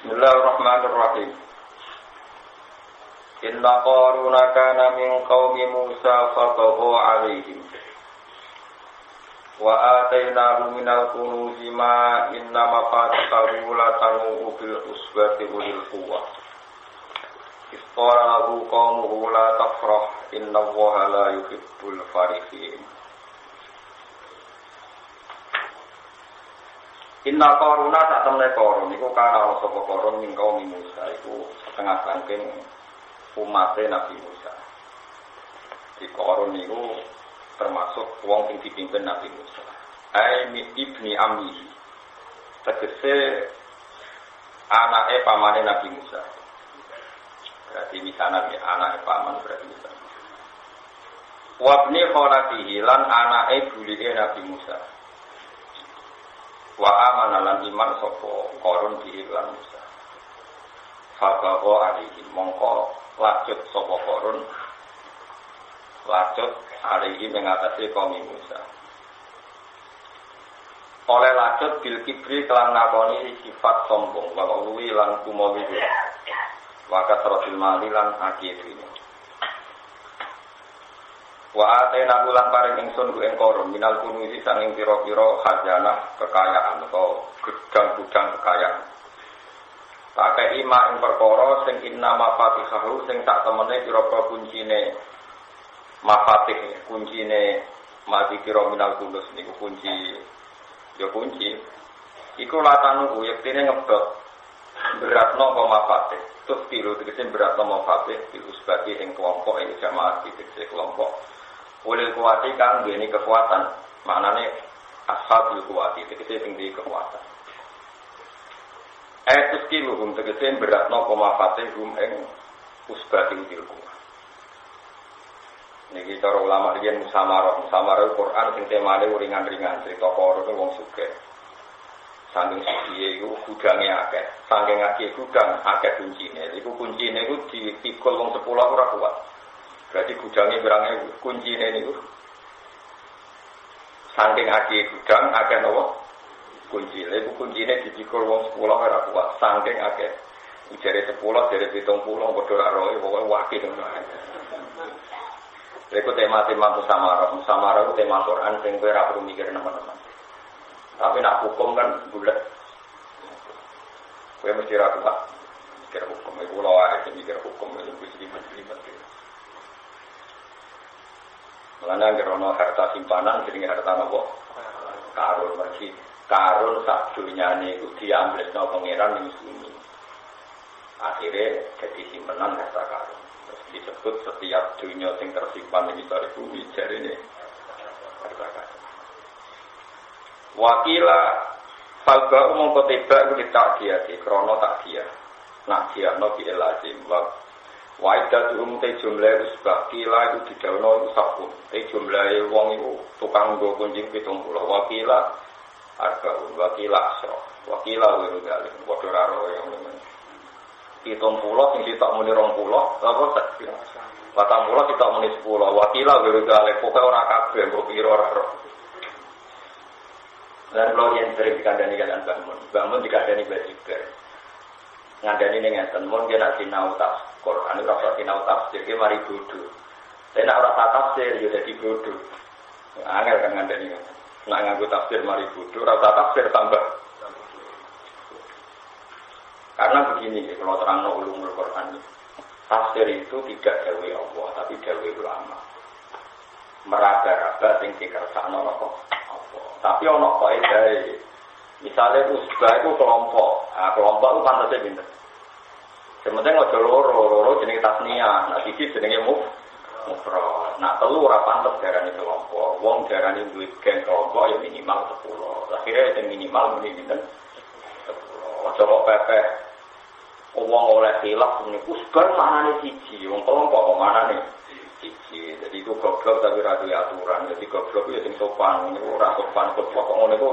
Bismillahirrahmanirrahim. Inna Qaruna kana min qaumi Musa fabagha 'alaihim. Wa atainahu minal kunuzi ma inna mafatihahu latanu bil usbati ulil quwwah. Isqala lahu qaumuhu la tafrah innallaha la yuhibbul farihin. Inna Qaruna sak temne Qarun iku kana ana sapa Qarun ning kaum Musa iku setengah saking umate Nabi Musa. Di Qarun niku termasuk wong sing dipimpin Nabi Musa. Ai ibni ammihi. Tegese anake pamane Nabi Musa. Berarti misalnya anake paman berarti Musa. Wabni kholatihi lan anake bulike Nabi Musa. Wa amana lan iman sapa Qarun bihi lan Musa. Faqaqa alaihi mongko lanjut sapa Qarun lanjut alaihi mengatasi kaum Musa. Oleh lanjut bil kibri kelan nakoni sifat sombong wa luwi lan kumawi wa kasratil mali lan akidine. Wa atena bulan paring ingsun ku ing Qarun minal kunuzi sanging pira-pira khazanah kekayaan atau gudang-gudang kekayaan. Pakai ima ing perkara sing inna mafatihahu sing sak temene pira-pira kuncine mafatih kuncine mati kira minal kunus niku kunci ya kunci iku latanu yektine ngebot beratno apa mafatih terus kilo tegese beratno mafatih iku sebagai ing kelompok ing jamaah tegese kelompok oleh kuwati kang duweni kekuatan maknane ashabul kuwati tegese sing duwe kekuatan terus kilo tegese beratno apa mafatih ing usbati ilmu. Niki cara ulama riyen musamarah Quran sing temane ringan-ringan cerita Qarun wong sugih. Saking suciye iku gudange akeh, saking akeh gudang akeh kuncine. Iku kuncine iku dipikul wong 10 ora kuat. Berarti gudange berange kuncine niku. Saking akeh gudang akeh napa? Kuncine. Iku kuncine dipikul wong 10 ora kuat, saking akeh. Ujare 10 dari 70 padha ora roe pokoke wakil ngono. Itu tema-tema musamarah itu tema Quran sing kowe ora perlu mikir teman-teman. Tapi nak hukum kan bulat. Kowe mesti ra kuat mikir hukum, iku lho ae mikir hukum itu mesti ribet. Mulane gerono harta simpanan jenenge harta napa? Karun mesti. Karun sak dunyane iku diambilno pangeran ning sini. Akhirnya jadi simpenan harta karun. Disebut setiap dunia yang tersimpan di misal bumi jari ini wakila falba umum kotibak itu takdiah di krono takdiah nakdiah nobi elazim waidah dium te jumlah usbah kila itu didauno usapun te jumlah wong itu tukang go kunjing 70 wakila arbaun wakila asro wakila wiru galim wadoraro yang memang 70 sing sitok muni 20 apa sak 40 sitok muni 10 wakila wirugale pokoke ora kabeh mbok pira ora ro. Dan kalau yang sering dikandani kan bangun dikandani bajikan ngandani ning ngeten mun yen nek sinau Quran ora sinau tafsir ki mari bodho. Nek ora tafsir yo dadi bodho. Angel kan ngandani. Nek nganggo tafsir mari bodho ora tafsir tambah. Karena begini, kalau terang ulumul Quran, tafsir itu tidak dawai Allah, tapi dawai ulama. Meraba-raba sing dikersakno apa. Tapi ana kaidah. Misalnya usbah itu kelompok. Nah, kelompok itu pantasnya pinter. Sementing aja loro jenenge tasniyah, nah siji jenenge mufrad. Nah, telu ora pantes darani kelompok. Wong darani duwe geng kelompok ya minimal 10. Akhirnya yang minimal muni pinten? 10. Aja kok pepeh. Wong oleh khilaf niku usbah manane siji, wong kelompok manane siji. Jadi itu goblok tapi ra duwe aturan. Jadi goblok ya sing sopan, niku ora sopan kok ngono niku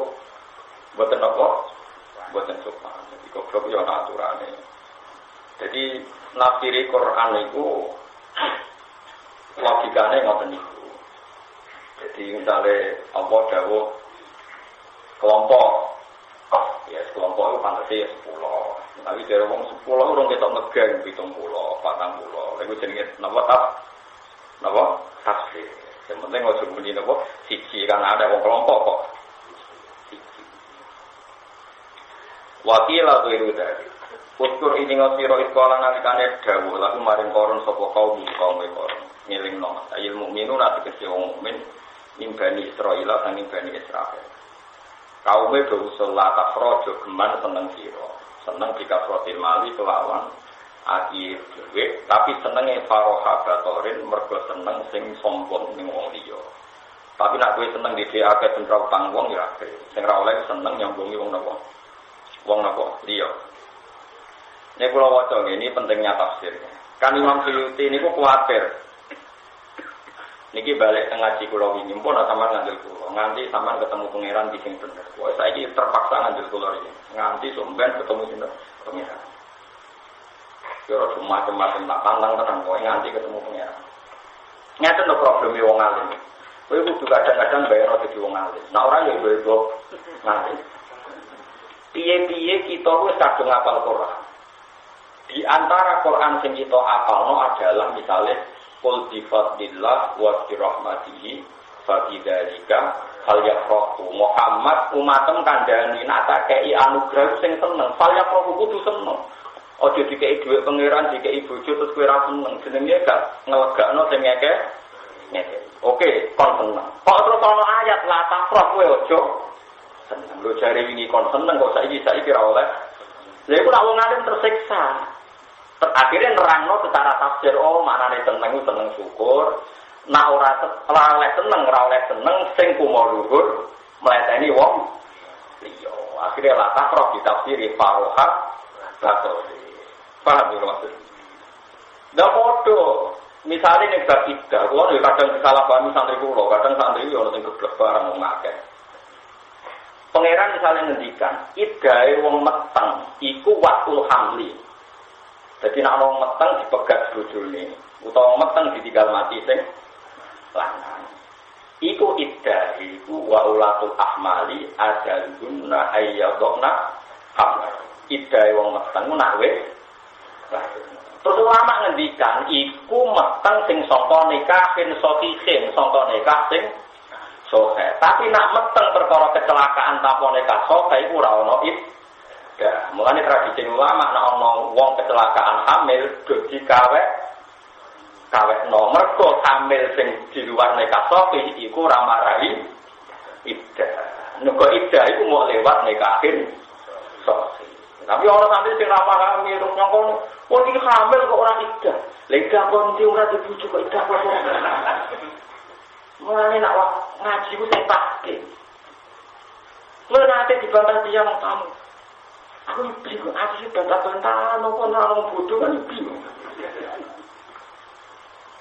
mboten apa? Mboten sopan. Jadi goblok ya ana aturane. Jadi nafsiri Quran niku logikane ngoten niku. Jadi misalnya Allah dawuh kelompok ya kelompok itu pantasnya 10 Tapi dari wong 10 orang ketok ngegeng 70, 40. Lha jenenge napa tafsir. Yang penting ojo muni napa siji kan ada wong kelompok kok. Siji. Wakil atau itu dari Uskur ini ngasiro iskola nalikane dawuh lalu maring koron sapa kaum koron ngelingno ilmu minu nanti kesi wong mukmin nimbani Israil lan nimbani Israel. Kaume do usul la tafrojo geman seneng sira seneng dikafrotil mali kelawan akhir dhewe tapi senenge faroha batorin mergo seneng sing sombong ning wong liya. Tapi nek kowe seneng dhewe akeh ben ra utang wong ya akeh. Sing ra oleh seneng nyambungi wong napa? Wong napa? Liya. Nek kula waca ngene pentingnya tafsir. Kan Imam Suyuti niku kuwatir. Niki balik teng ngaji kula wingi pun sampean ngandel kula. Nganti sampean ketemu pangeran di sing bener. Wah saiki terpaksa ngandel kula iki. Nganti sampean ketemu sinten pangeran. Yo cuma macam-macam tak pantang tenan kowe nganti ketemu pangeran. Nyata no probleme wong alim. Kowe kudu kadang-kadang bayar dadi wong alim. Nah ora yo bebo ngalim. Piye-piye kita wis kadung hafal Quran. Di antara Quran sing kita hafalno adalah misalnya qul bi fadlillah wa bi rahmatihi fa bidzalika fal yafrahu. Muhammad umatem kandhani nak tak kei anugerah sing seneng, fal yafrahu kudu seneng. Aja dikei dhuwit pangeran, dikei bojo terus kowe ra seneng. Jenenge gak ngelegakno sing ngeke. Oke, kon seneng. Kok terus ana ayat la tafrah kowe aja seneng. Lho jare wingi kon seneng kok saiki ra oleh. Lha iku nak wong alim tersiksa. Akhirnya nerangno secara tafsir maknane seneng syukur. Nak ora oleh seneng sing kumo luhur mleteni wong liya. Akhirnya la tafrah ditafsiri faroha batul. Paham ya maksud? Ndak podo. Misale nek bab idah, kula kadang disalahpahami santri kula, kadang santri yo ono sing geblek barang wong akeh. Pangeran misalnya ngendikan, idahe wong meteng iku waktul hamli. Jadi nek wong meteng dipegat bojone, utawa meteng ditinggal mati sing lanang. Iku idahe iku wa ulatul ahmali ajaluna ayyadna hamla. Idahe wong meteng nak wis terus ulama ngendikan iku meteng sing sangka nikahin sohihin, sangka nikah sing sohe. Tapi nak meteng perkara kecelakaan tanpa nikah sohe iku ora ono iddah. Mulane tradisi ulama nek ana wong kecelakaan hamil dadi kawekno mergo hamil sing di luar nikah sohe iku ora marai iddah. Nek iddah iku mau lewat nikahin sohe. Tapi orang sampai sing ra pahami terus ngomong, "Oh iki hamil kok ora iddah." Lha iddah kon ndi ora dibujuk kok iddah kok. Mulane nak ngaji ku sing pasti. Lha nate dibantah tiyang tamu. Aku bingung, aku sih bantah-bantahan kok nang bodho kan bingung.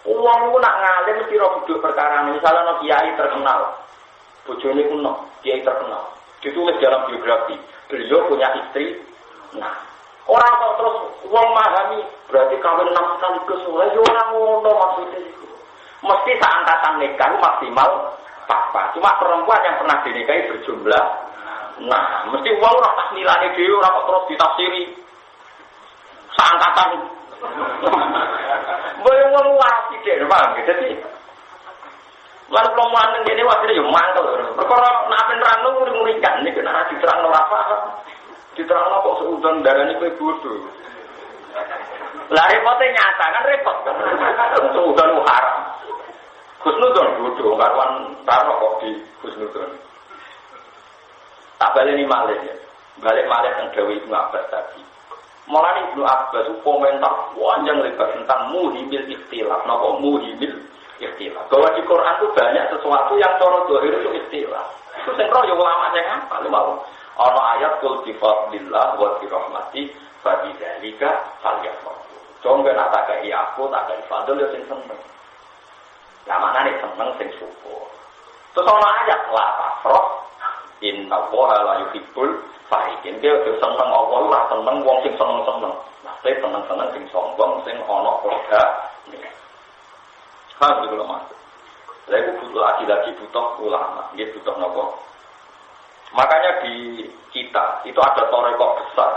Wong ku nak ngalim mesti ro duduk perkara misalnya ono kiai terkenal. Bojone kuno, kiai terkenal. Ditulis dalam biografi, beliau punya istri. Nah, orang kok terus wong memahami berarti kawin 6 sekaligus ora yo ora ngono maksudnya itu. Mesti seangkatan nikah maksimal papa. Cuma perempuan yang pernah dinikahi berjumlah. Nah, mesti wong ora tak nilane dhewe ora kok terus ditafsiri seangkatan. Boyo wong waras iki, paham? Dadi lan pelomuan ngene wae yo mantel. Perkara nek apen ranu nguri-ngurikan niku nek diterangno ora paham. Diterangno kok seudon darani kowe bodho. Lah repote nyata kan repot. Seudon haram. Husnudon bodho karuan karo kok di husnudon. Tak baleni malih ya. Balik malih teng dawuh Ibnu Abbas tadi. Mulane Ibnu Abbas komentar panjang lebar tentang muhimil ikhtilaf. Napa muhimil ikhtilaf? Bahwa di Quran itu banyak sesuatu yang cara zahir itu ikhtilaf. Itu sing ro yo ulama sing apa lho mau. Ana ayat qul bi fadlillah wa bi rahmati fa bidzalika falyafrahu. Jonggo nak tak kei aku tak kei fadl yo sing seneng. Lah maknane seneng sing syukur. Terus ana ayat la tafrah inna allaha la yuhibbul farihin. Dia seneng Allah ora seneng wong sing seneng-seneng. Nah, seneng-seneng sing sombong sing ana keluarga. Kan iki lho Mas. Lha iku butuh lagi butuh ulama, nggih butuh napa? Makanya di kita itu ada torekoh besar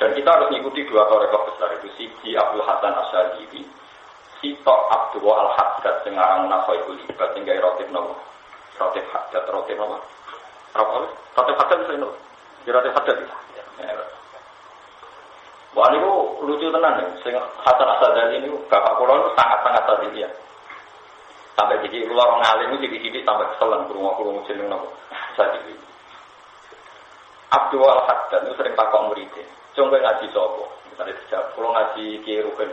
dan kita kita harus mengikuti dua torekoh besar itu Sidi Abdul Hasan Asy'adili, Sitok Abdul Al-Haddad sing aran Nafaibul Ibad sing gawe rotib nopo. Rotib Haddad rotib nopo? Rotib Haddad sing nopo? Rotib Haddad. Wah niku lucu tenan ya. Sing Hasan Asy'adili niku bapak kula sangat-sangat tadi ya. Sampai jadi kula orang alim iki sithik sampai keselen krungu-krungu jeneng nopo. Asy'adili. Abdul Al-Haddad itu sering takok muridé. Coba ngaji sapa? Misalnya dijawab, kalau ngaji Kiai Rukin.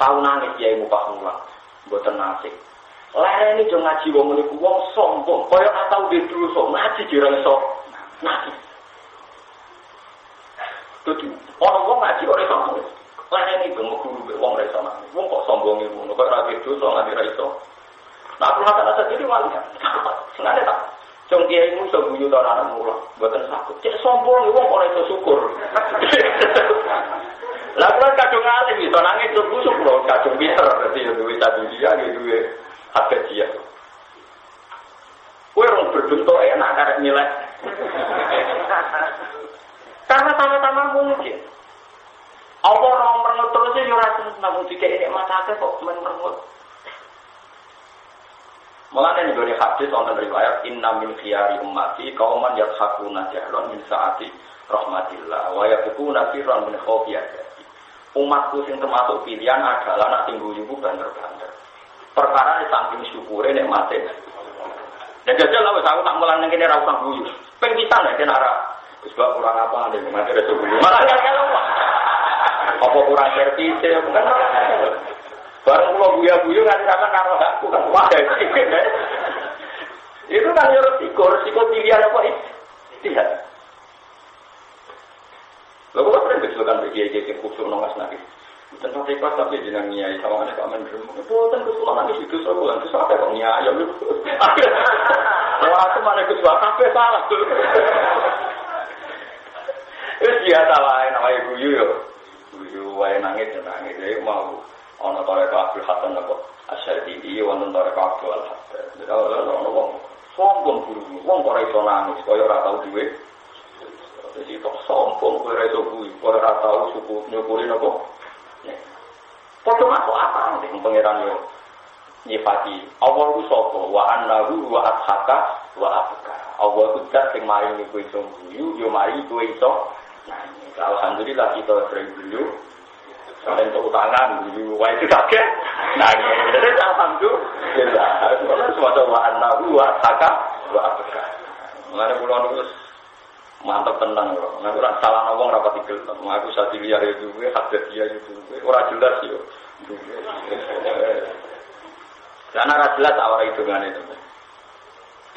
Tahu nangis Kiai Mufah Mulang, mboten nasik. Lereni jo ngaji wong niku wong sombong, kaya ora tau duwe dosa, ngaji jero iso nangis. Dadi ana wong ngaji ora iso nangis. Lereni jo guru wong ora iso nangis. Wong kok sombonge ngono, kok ora duwe dosa nganti ora iso. Nah, aku rasa jadi wali. Senane tak Jong kiai mu iso guyu ta anak mula, mboten sakit. Cek sombong wong ora iso syukur. Lah kula kadung alim iso nangis terus busuk lho, kadung biar dadi duwe tadiya duwe hati dia. Kowe rong berbentuk enak karek nilai. Karena sama-sama mungkin. Apa orang merengut terus yo ora seneng dikek nikmat akeh kok men merengut. Mulane ning gone hadis wonten riwayat inna min khiyari ummati qauman yathakuna jahlon min saati rahmatillah wa yaquna firran min khawfiyati. Umatku sing termasuk pilihan adalah anak sing guyu banter-banter. Perkara saking syukure nikmate. Nek jajal lha wis aku tak mulang ning kene ra usah guyu. Ping pisan nek ora wis bak kurang apa nek mate ra guyu. Malah apa kurang servis bukan. Barang pulau guya-guyu nganti sampean karo hakku kan wae. Itu kan yo resiko pilihan apa istihad. Lalu apa yang disebutkan bagi yang khusus nongas nanti? Tentang tepat tapi jenang niai sama ada Pak Menteri. Itu tentu soal nanti itu soal bulan itu soal apa niai? Wah itu mana kesukaan kafe salah tuh. Itu biasa lah, namanya guyu yo. Guyu wae nangis jadi mau. Ana toreko Abdul Hasan apa Asy'adili wonten toreko Abdul Hasan. Ono wong sombong guru, wong ora iso nangis kaya ora tau duwe. Dadi tok sombong kowe ora iso kuwi, ora tau suku nyukuri napa. Padha masuk apa ning pangeran yo nyifati Allah ku sapa wa annahu wa athaka wa abka. Allah ku zat sing maringi kowe iso guyu, yo mari kowe iso nangis. Alhamdulillah kita sering guyu. Kalian untuk utangan, wah itu sakit. Nah, ini alhamdulillah. Harusnya semua cobaan nahu, saka, abeka. Mengenai pulau itu mantap tenang loh. Nggak kurang salah ngomong rapat tigel. Mengaku Asy'adili itu, hadir dia itu, orang jelas yo. Karena orang jelas awal hitungan itu.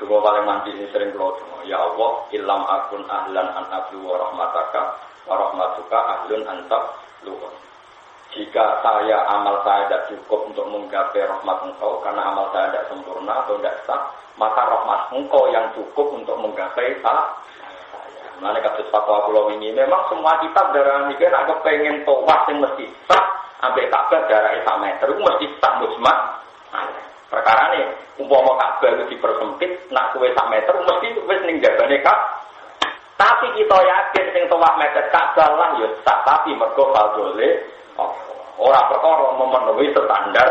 Dua paling mandi ini sering keluar. Ya Allah, ilam akun ahlan an abdu wa rahmataka wa rahmatuka ahlun antab luhur. Jika amal saya tidak cukup untuk menggapai rahmat engkau karena amal saya tidak sempurna atau tidak sah, maka rahmat engkau yang cukup untuk menggapai saya. Mengenai kasus fatwa pulau ini, memang semua kitab darah ini kan agak pengen tawaf yang mesti sah, ambil Ka'bah darah 1 meter itu mesti sah musmah. Perkara ini, umpama Ka'bah itu dipersempit, nak kue 1 meter mesti wis ning jabane Ka'bah. Tapi kita yakin sing tawaf meter Ka'bah lah ya sah, tapi mergo fadhole orang perkara memenuhi standar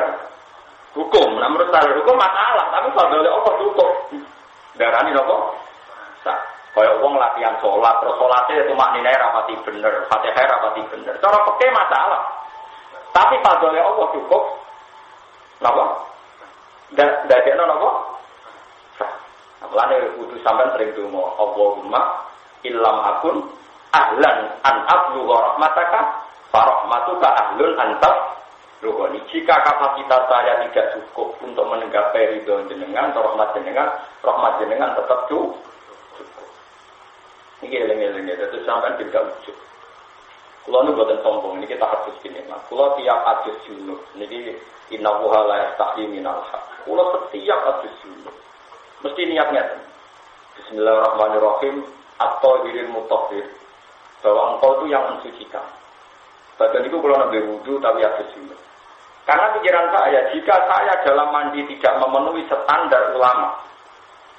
hukum. Nah menurut standar hukum masalah, tapi kalau Allah cukup. Darani nopo? Sah. Kayak wong latihan sholat, terus sholatnya cuma nilai rapati bener, Fatihah rapati bener. Cara fikih masalah. Tapi kalau Allah cukup. Napa? Dadekno napa? Sah. Apalane kudu sampean sering donga, Allahumma illam akun ahlan an ablugha rahmataka farahmatuka ahlun antab luhoni. Jika kapasitas saya tidak cukup untuk menggapai ridho jenengan atau rahmat jenengan tetap cukup. Ini eling-eling itu sampai tidak wujud. Kalau ini buatan sombong, ini kita harus gini. Kalau tiap adus junub, ini innahuha la yastahi minal haq. Kalau setiap adus junub, mesti niatnya Bismillahirrahmanirrahim atau hilil mutahhir, bahwa engkau itu yang mensucikan. Badan itu kalau nabi wudu tapi ada junub. Karena pikiran saya, jika saya dalam mandi tidak memenuhi standar ulama,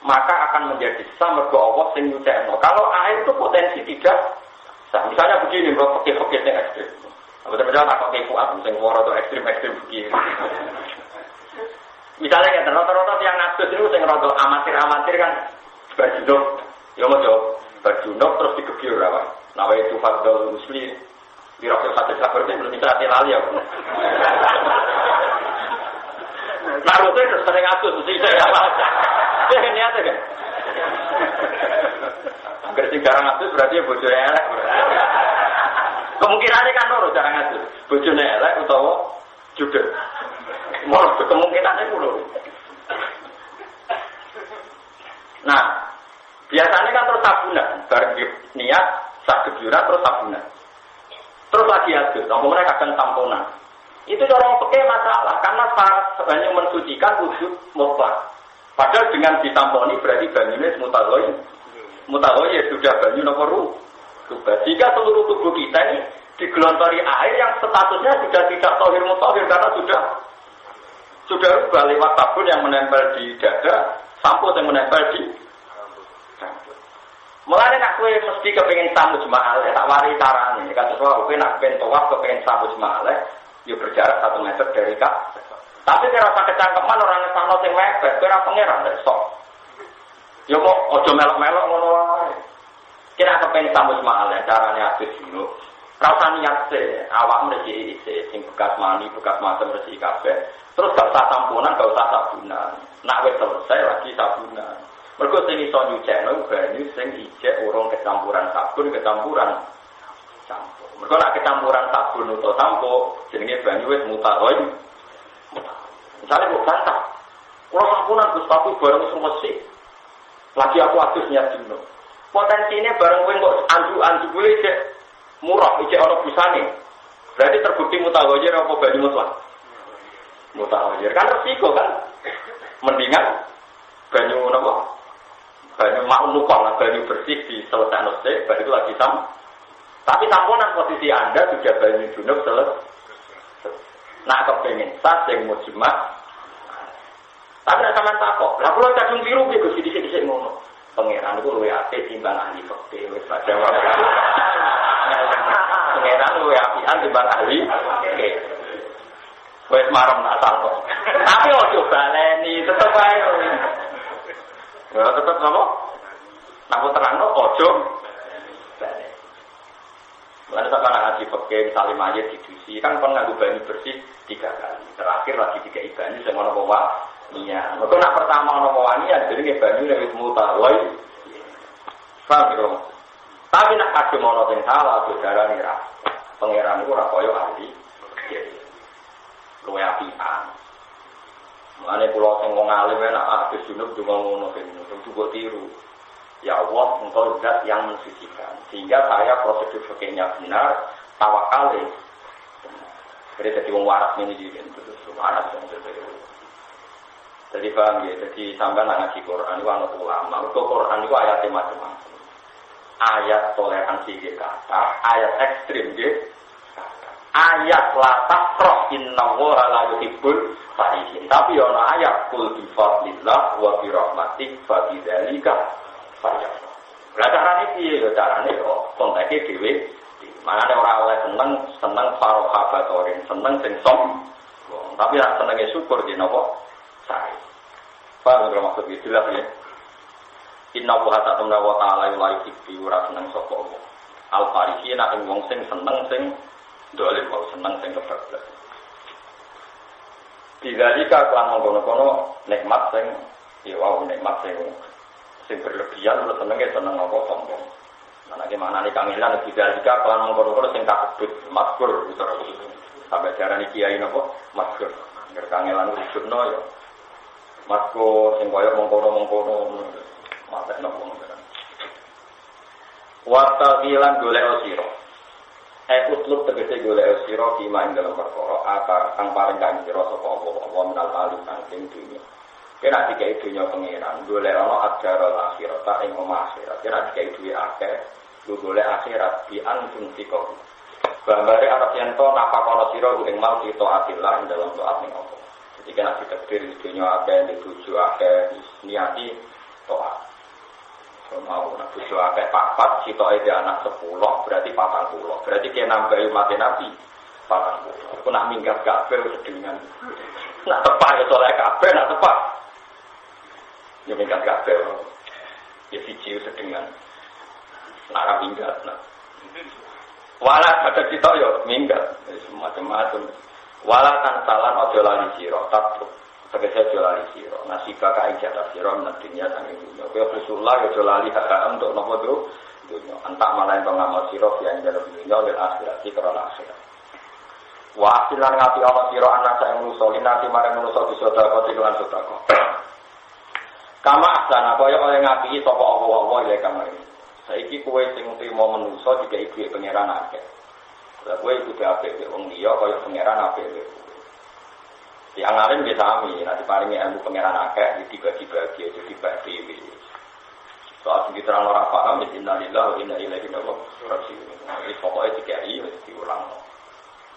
maka akan menjadi sah mergo Allah sing nyucekno. Kalau air itu potensi tidak Misalnya begini, kalau pakai yang ekstrim. Betul-betul tak pakai kuat, misalnya waro atau ekstrim begini. Misalnya ya, rata-rata yang ngadus itu yang rata amatir kan berjunuk, ya mau jawab berjunuk terus digebyur apa? Nawa itu fadl muslim, dirokil hadis berarti belum bisa hati lali ya. Naruto itu sering ngadus, mesti saya apa? Saya niat kan. Hampir sing jarang ngadus berarti bojone elek. Kemungkinannya kan loro jarang ngadus, bojone elek utawa judul. Mau kemungkinannya dulu. Nah, biasanya kan terus tabunan, bareng niat, sak kebyuran terus tabunan. Terus lagi adus, mereka akan tamponan. Itu orang pakai masalah, karena syarat sebanyak mensucikan wujud mutlak. Padahal dengan ditamponi berarti banyunya mutaghoyir. Mutaghoyir sudah banyu nomor rubah. Jika seluruh tubuh kita ini digelontori air yang statusnya sudah tidak tauhir mutahhir karena sudah rubah lewat sabun yang menempel di dada, sampo yang menempel di rambut. Mulanya nak kue mesti kepengen samu jemaah, tak wari caranya. Kata soal kue nak pengen tawaf kepengen samu jemaah, yuk berjarak 1 meter dari kak. Tapi kira rasa kecangkeman orang yang sama yang mepet, kira pangeran dari sok. Yuk kok ojo melok-melok ngono wae. Kira kepengen samu jemaah, caranya habis dulu. Rasa niat sih, awak mereka sing bekas mani, bekas mata mereka kabeh. Terus gak usah tamponan, gak usah sabunan. Nak wis selesai lagi sabunan. Mergo sing iso nyucekno banyu sing ijek urung kecampuran sabun, kecampuran sampo. Mergo nak kecampuran sabun utawa sampo, jenenge banyu wis mutaghoyir. Misalnya kok bantah. Kalau sampunan Gus Papu bareng semesti. Lagi aku adus niat dino. Potensinya bareng kowe kok anju-anju boleh cek murah, ijek ana busane. Berarti terbukti mutaghoyir apa banyu mutlak? Mutaghoyir kan resiko kan. Mendingan banyu napa? Banyu maknukon, banyu bersih di selesai nose, baru itu lagi sam. Tapi tamponan posisi Anda sudah banyu junub selesai. Nak kepengen sah yang mujma. Tapi nak sampean takok, lah kula kadung biru iki Gus dhisik-dhisik ngono. Pangeran iku luwih apik timbang ahli fikih wis padha wae. Pangeran luwih apian timbang ahli fikih. Wis marem nak takok. Tapi ojo baleni, tetep wae. Ya tetep napa? Napa terangno ojo baleni. Lalu tak nak ngaji pakai misalnya mayat didusi kan kon nganggo banyu bersih 3 kali. Terakhir lagi 3 banyu sing ana bawa iya. Mergo nak pertama ana bawa niat jenenge banyu wis mutaghoyir. Paham kira? Tapi nak kadung ana sing salah darane ra. Pangeran iku ora kaya ahli. Luwe apian. Mane kula sing wong alim nek habis junub donga ngono kok tiru. Ya Allah, engkau zat yang mensucikan. Sehingga saya prosedur fikihnya benar, tawakal benar. Jadi wong waras ini juga, terus waras yang berbeda. Jadi paham ya, jadi sampai ngaji Quran itu anak ulama. Untuk Quran itu ayatnya macam-macam. Ayat toleransi gitu kata, ayat ekstrim gitu kata. Ayat latah roh inna wa la yuhibbul farihin. Tapi ono ayat kul bi fadlillah wa bi rahmatih fa bidzalika saya. Lah carane piye yo carane kok konteke dhewe. Manane ora oleh seneng farohabatorin, seneng sing som. Tapi nek senenge syukur di napa? Sae. Paham ora maksud iki jelas ya. Inna wa ta'ala la yuhibbu ora seneng sapa Allah. Al-farihina ing wong sing seneng sing dolim kok seneng sing kebablas. Bidzalika kan ngono-ngono nikmat sing ya wow nikmat sing berlebihan terus seneng apa sombong. Nah gimana nih kangelan bidzalika kan ngono-ngono sing takut mazkur gitu. Sampai darani kiai napa mazkur. Nger kangelan wujudno ya. Mazkur sing koyo mongkono-mongkono mate napa ngono. Wa taqilan golek sira. Utlub tegese golek sira kima ing dalam perkara akar kang paring kang sira sapa apa menal alih saking dunya. Kena dikai dunya pengiran golek ana ajaral akhirat ta ing omah akhirat. Kena dikai duwe akeh golek akhirat bi antum sikok. Bambare arep yen to napakono sira ing mal kita atillah dalam taat ning apa. Jadi kena ditakdir dunya akeh di bojo akeh niati taat. Mau nak bojo akeh papat, sitoke dia anak 10, berarti 40. Berarti kena nambahi umat Nabi 40. Aku nak minggat kabeh sedengan. Nak tepak ya soleh kabeh, nak tepak. Ya minggat kabeh. Ya siji sedengan. Nak minggat nak. Wala ada kita yo minggat, macam-macam. Wala tansalan ojo lali sira, tatruk. Tegese aja lali sira. Nasibah kae jatah sira mendunya sang dunya. Kowe Rasulullah aja lali hak untuk napa to? Dunya. Antak malahan pengamal sira yang dalam dunya lan akhirat karena akhirat. Wa asilan ngati ana sira anak saya musolin nanti marang manusa bisa dapat iklan sedekah. Kama asana kaya oleh ngapi sapa Allah ya kamari. Saiki kowe sing trimo manusa dikai duwe pangeran akeh. Lah kowe kudu apik wong liya kaya pangeran apik. Yang alim bisa sami, nanti paringi ilmu pengeran akeh, dibagi-bagi aja dibagi. Soal segitu orang paham, innalillahi wa inna ilaihi raji'un. Ini pokoknya dikai, diulang.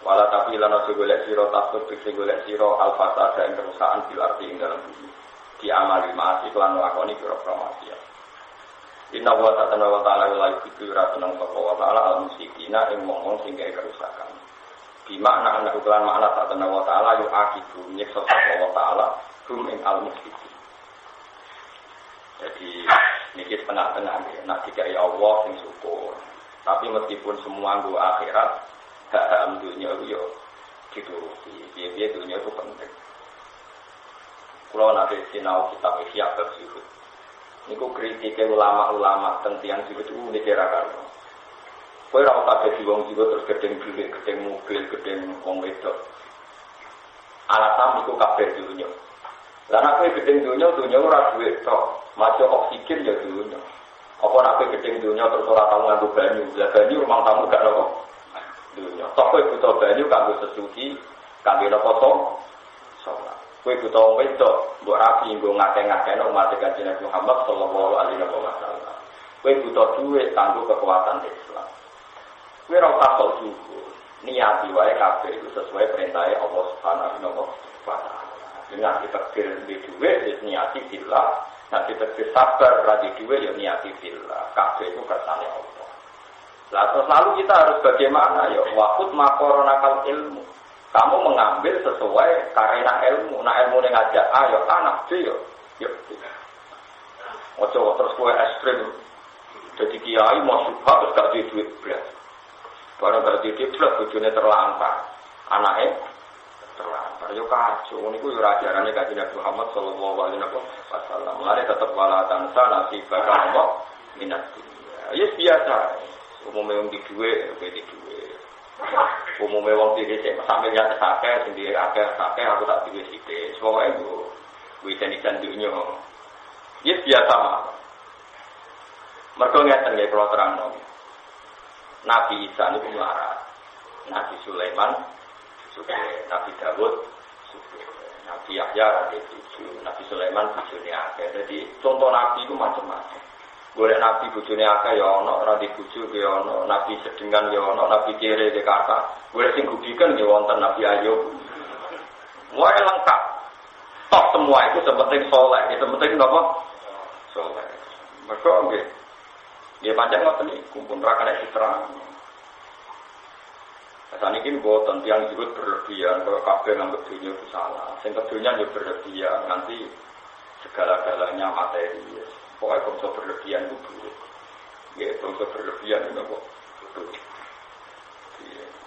Walau tapi lana segolek siro tasbih segolek siro al-fasad dan kerusakan bilarti ing dalam bumi. Diamali ma'asi kelan lakoni biro-biro maksiat. Inna wa ta'ala wa yuhibu ratunang wa ta'ala al-musikina ing ngomong sehingga kerusakan. Di makna anak ukuran makna satana wa ta'ala yu akibu nyeksa wa ta'ala hum ing al-musyiki. Jadi ini setengah-tengah nak dikai Allah sing syukur. Tapi meskipun semua nggo akhirat hak dunia itu yo dituruti. Biaya dunia itu penting. Kalau nanti sinau kitab Ihya Zuhud. Niku kritiknya ulama-ulama tentang zuhud itu dikirakan. Kowe ora usah dadi wong jiwa terus gedeng duit, gedeng mobil, gedeng wong wedok. Alasan iku kabeh dunya. Lah nek kowe gedeng dunya ora duit tok. Maca oksigen ya dunya. Apa nek kowe gedeng dunya terus ora tau nganggo banyu, lah banyu rumah tamu gak nopo. Dunya. Tok kowe butuh banyu kanggo sesuci, kanggo nopo to? Salat. Kowe butuh wong wedok, mbok rapi nggo ngakeh-ngakehno umat Kanjeng Nabi Muhammad sallallahu alaihi wasallam. Kowe butuh duit kanggo kekuatan Islam. Kowe ora usah juga niati wae kabeh itu sesuai perintah Allah Subhanahu wa taala. Dengan ditakdir di dhuwit wis niati billah, nek ditakdir sabar ra di dhuwit ya niati billah. Kabeh itu kersane Allah. Lah terus lalu kita harus bagaimana ya waqut maqaronakal ilmu. Kamu mengambil sesuai karena ilmu. Nah ilmu ning ngajak ayo anak B yo. Yo. Ojo terus kowe ekstrem. Dadi kiai mau subha terus gak duit blas. Barang gak didiblas, bojone terlantar. Anaknya terlantar. Ya kacau. Ini itu ajarannya Kanjeng Nabi Muhammad sallallahu alaihi wasallam. Mulane tetap wala tansa nasibaka Allah minat dunya. Ya biasa. Umumnya wong di duwe, di duwe. Umumnya wong di dhisik sampe nyate akeh, sendiri akeh, aku tak duwe sithik. Pokoke ku wis jan dunya. Ya biasa mah. Mergo ngeten nggih kula terangno. Nabi Isa itu melarat, Nabi Sulaiman, Nabi Dawud, Nabi Yahya, Nabi Sulaiman, bujune akeh. Jadi contoh Nabi itu macam-macam. Boleh Nabi bujune akeh ya ono, Nabi buju ya ono, Nabi sedengan ya ono, Nabi kere ya kata. Boleh sing gubikan ya wonten Nabi Ayub. Semua lengkap. Toh semua itu sepenting soleh, sepenting apa? Soleh. Mereka nggih. Dia panjang ngoten iki kumpul ra kena diterang. Saat ini boten yang disebut berlebihan kalau kabeh nganggep dunia itu salah. Sing kedunya yo berlebihan nanti segala-galanya materi. Pokoknya bangsa berlebihan itu duit. Nggih, bangsa berlebihan itu kok duit.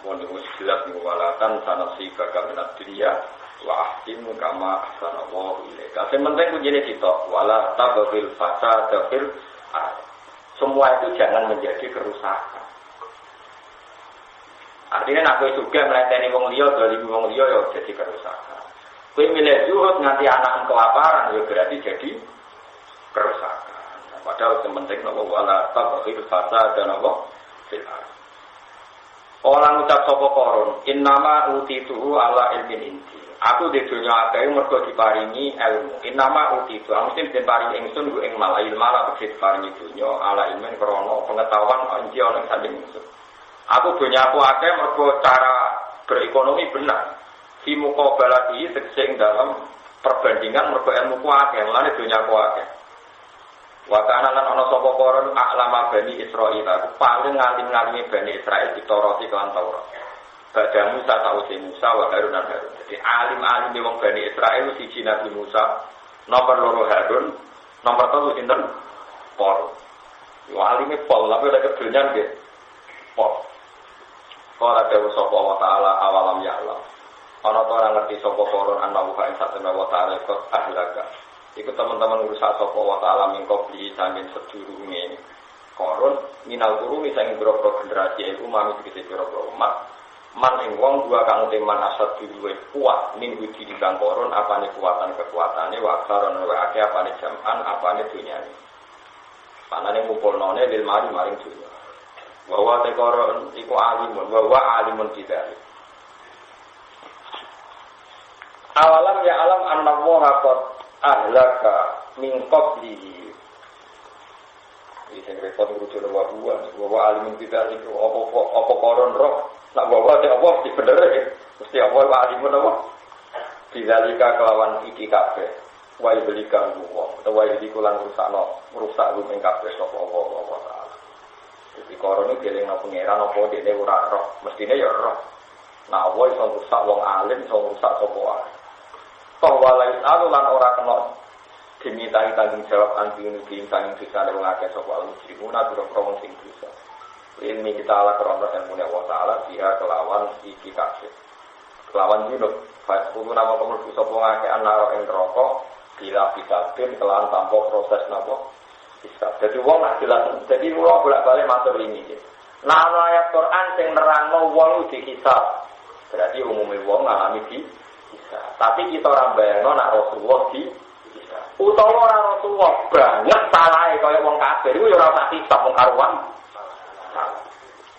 Mun wis jelas walatan sanasi kagaminat dunia wa ahsin kama ahsanallahu ilaika. Sing penting kuncine sitok wala tabghil fasada fil semua itu jangan menjadi kerusakan. Artinya nak kowe sugih mleteni wong liya, dolimi wong liya ya jadi kerusakan. Kowe milih zuhud nganti anak kelaparan ya berarti jadi kerusakan. Padahal yang penting nopo wala tabghil fasada nopo fil ardh. Orang ucap sapa koron, innama utituhu ala ilmin inti. Aku di dunia akeh mergo diparingi ilmu. Innama utitu, mesti diparingi ingsun ku ing malah ilmala tegese diparingi dunya ala ilmin krana pengetahuan inti ana ing sanding ingsun. Aku dunia aku akeh mergo cara berekonomi benar. Fi muqabalati tegese ing dalam perbandingan mergo ilmu ku akeh, mulane dunia aku akeh. Wa kana lan ana sapa koron aklama Bani Israil aku paling ngalim-ngalime Bani Israil ditoroti kelan Taurat. Badha Musa ta'usi Musa wa Harun dan Harun. Jadi alim-alim wong Bani Israil siji Nabi Musa, nomor loro Harun, nomor 3 sinten? Pol. Yo alime pol, tapi ada kedonyan nggih. Pol. Qala dawu sapa wa ta'ala awalam ya Allah. Ana ta ora ngerti sapa koron ana wa ing satene wa ta'ala kok ahlaka. Iku teman-teman urusak sapa wa ta'ala mingko bli saking sedurunge koron minal kuruni saking boro-boro generasi iku mami dikete boro-boro umat. Man ing wong dua kang teman asad duwe kuat minggu di kang koron apane kekuatane wa aksaron wa akeh apane jaman apane dunyane. Panane ngumpulnone lil maring dunya. Wa te koron iku alimun wa alimun tidak. Awalam ya alam annallaha qad ahlaka min qablihi. Iki sing repot ngurusi wa alimun tidak iku apa koron roh. Nak bawa te apa mesti bener ya. Mesti apa wae alimun apa? Bidzalika kelawan iki kabeh. Wa ibelika wong. Utawa iki kulan rusak rumeng kabeh sapa apa taala. Jadi koron iki eling pangeran apa dene ora roh. Mestine ya roh. Nah wae iso rusak wong alim, iso rusak sapa wae. Toh walais alulan ora kena dimintai tanggung jawab anti nubi tanggung jawab wong akeh sapa al-mujrimuna durung sing dosa. Ilmi kita ala kerontor dan punya wa ta'ala dia kelawan iki kasih kelawan junub faskutu nama kemudian sopo ngake anaro yang rokok bila bisatin kelawan tanpa proses napa bisa jadi wong nak jelas jadi wong bolak-balik matur ini nah ayat Quran yang nerangno wong dihisab berarti umumnya wong ngalami dihisab tapi kita orang bayangno nak Rasulullah dihisab utawa orang Rasulullah banget salahnya kaya wong kafir itu ya ora usah hisab wong karuan.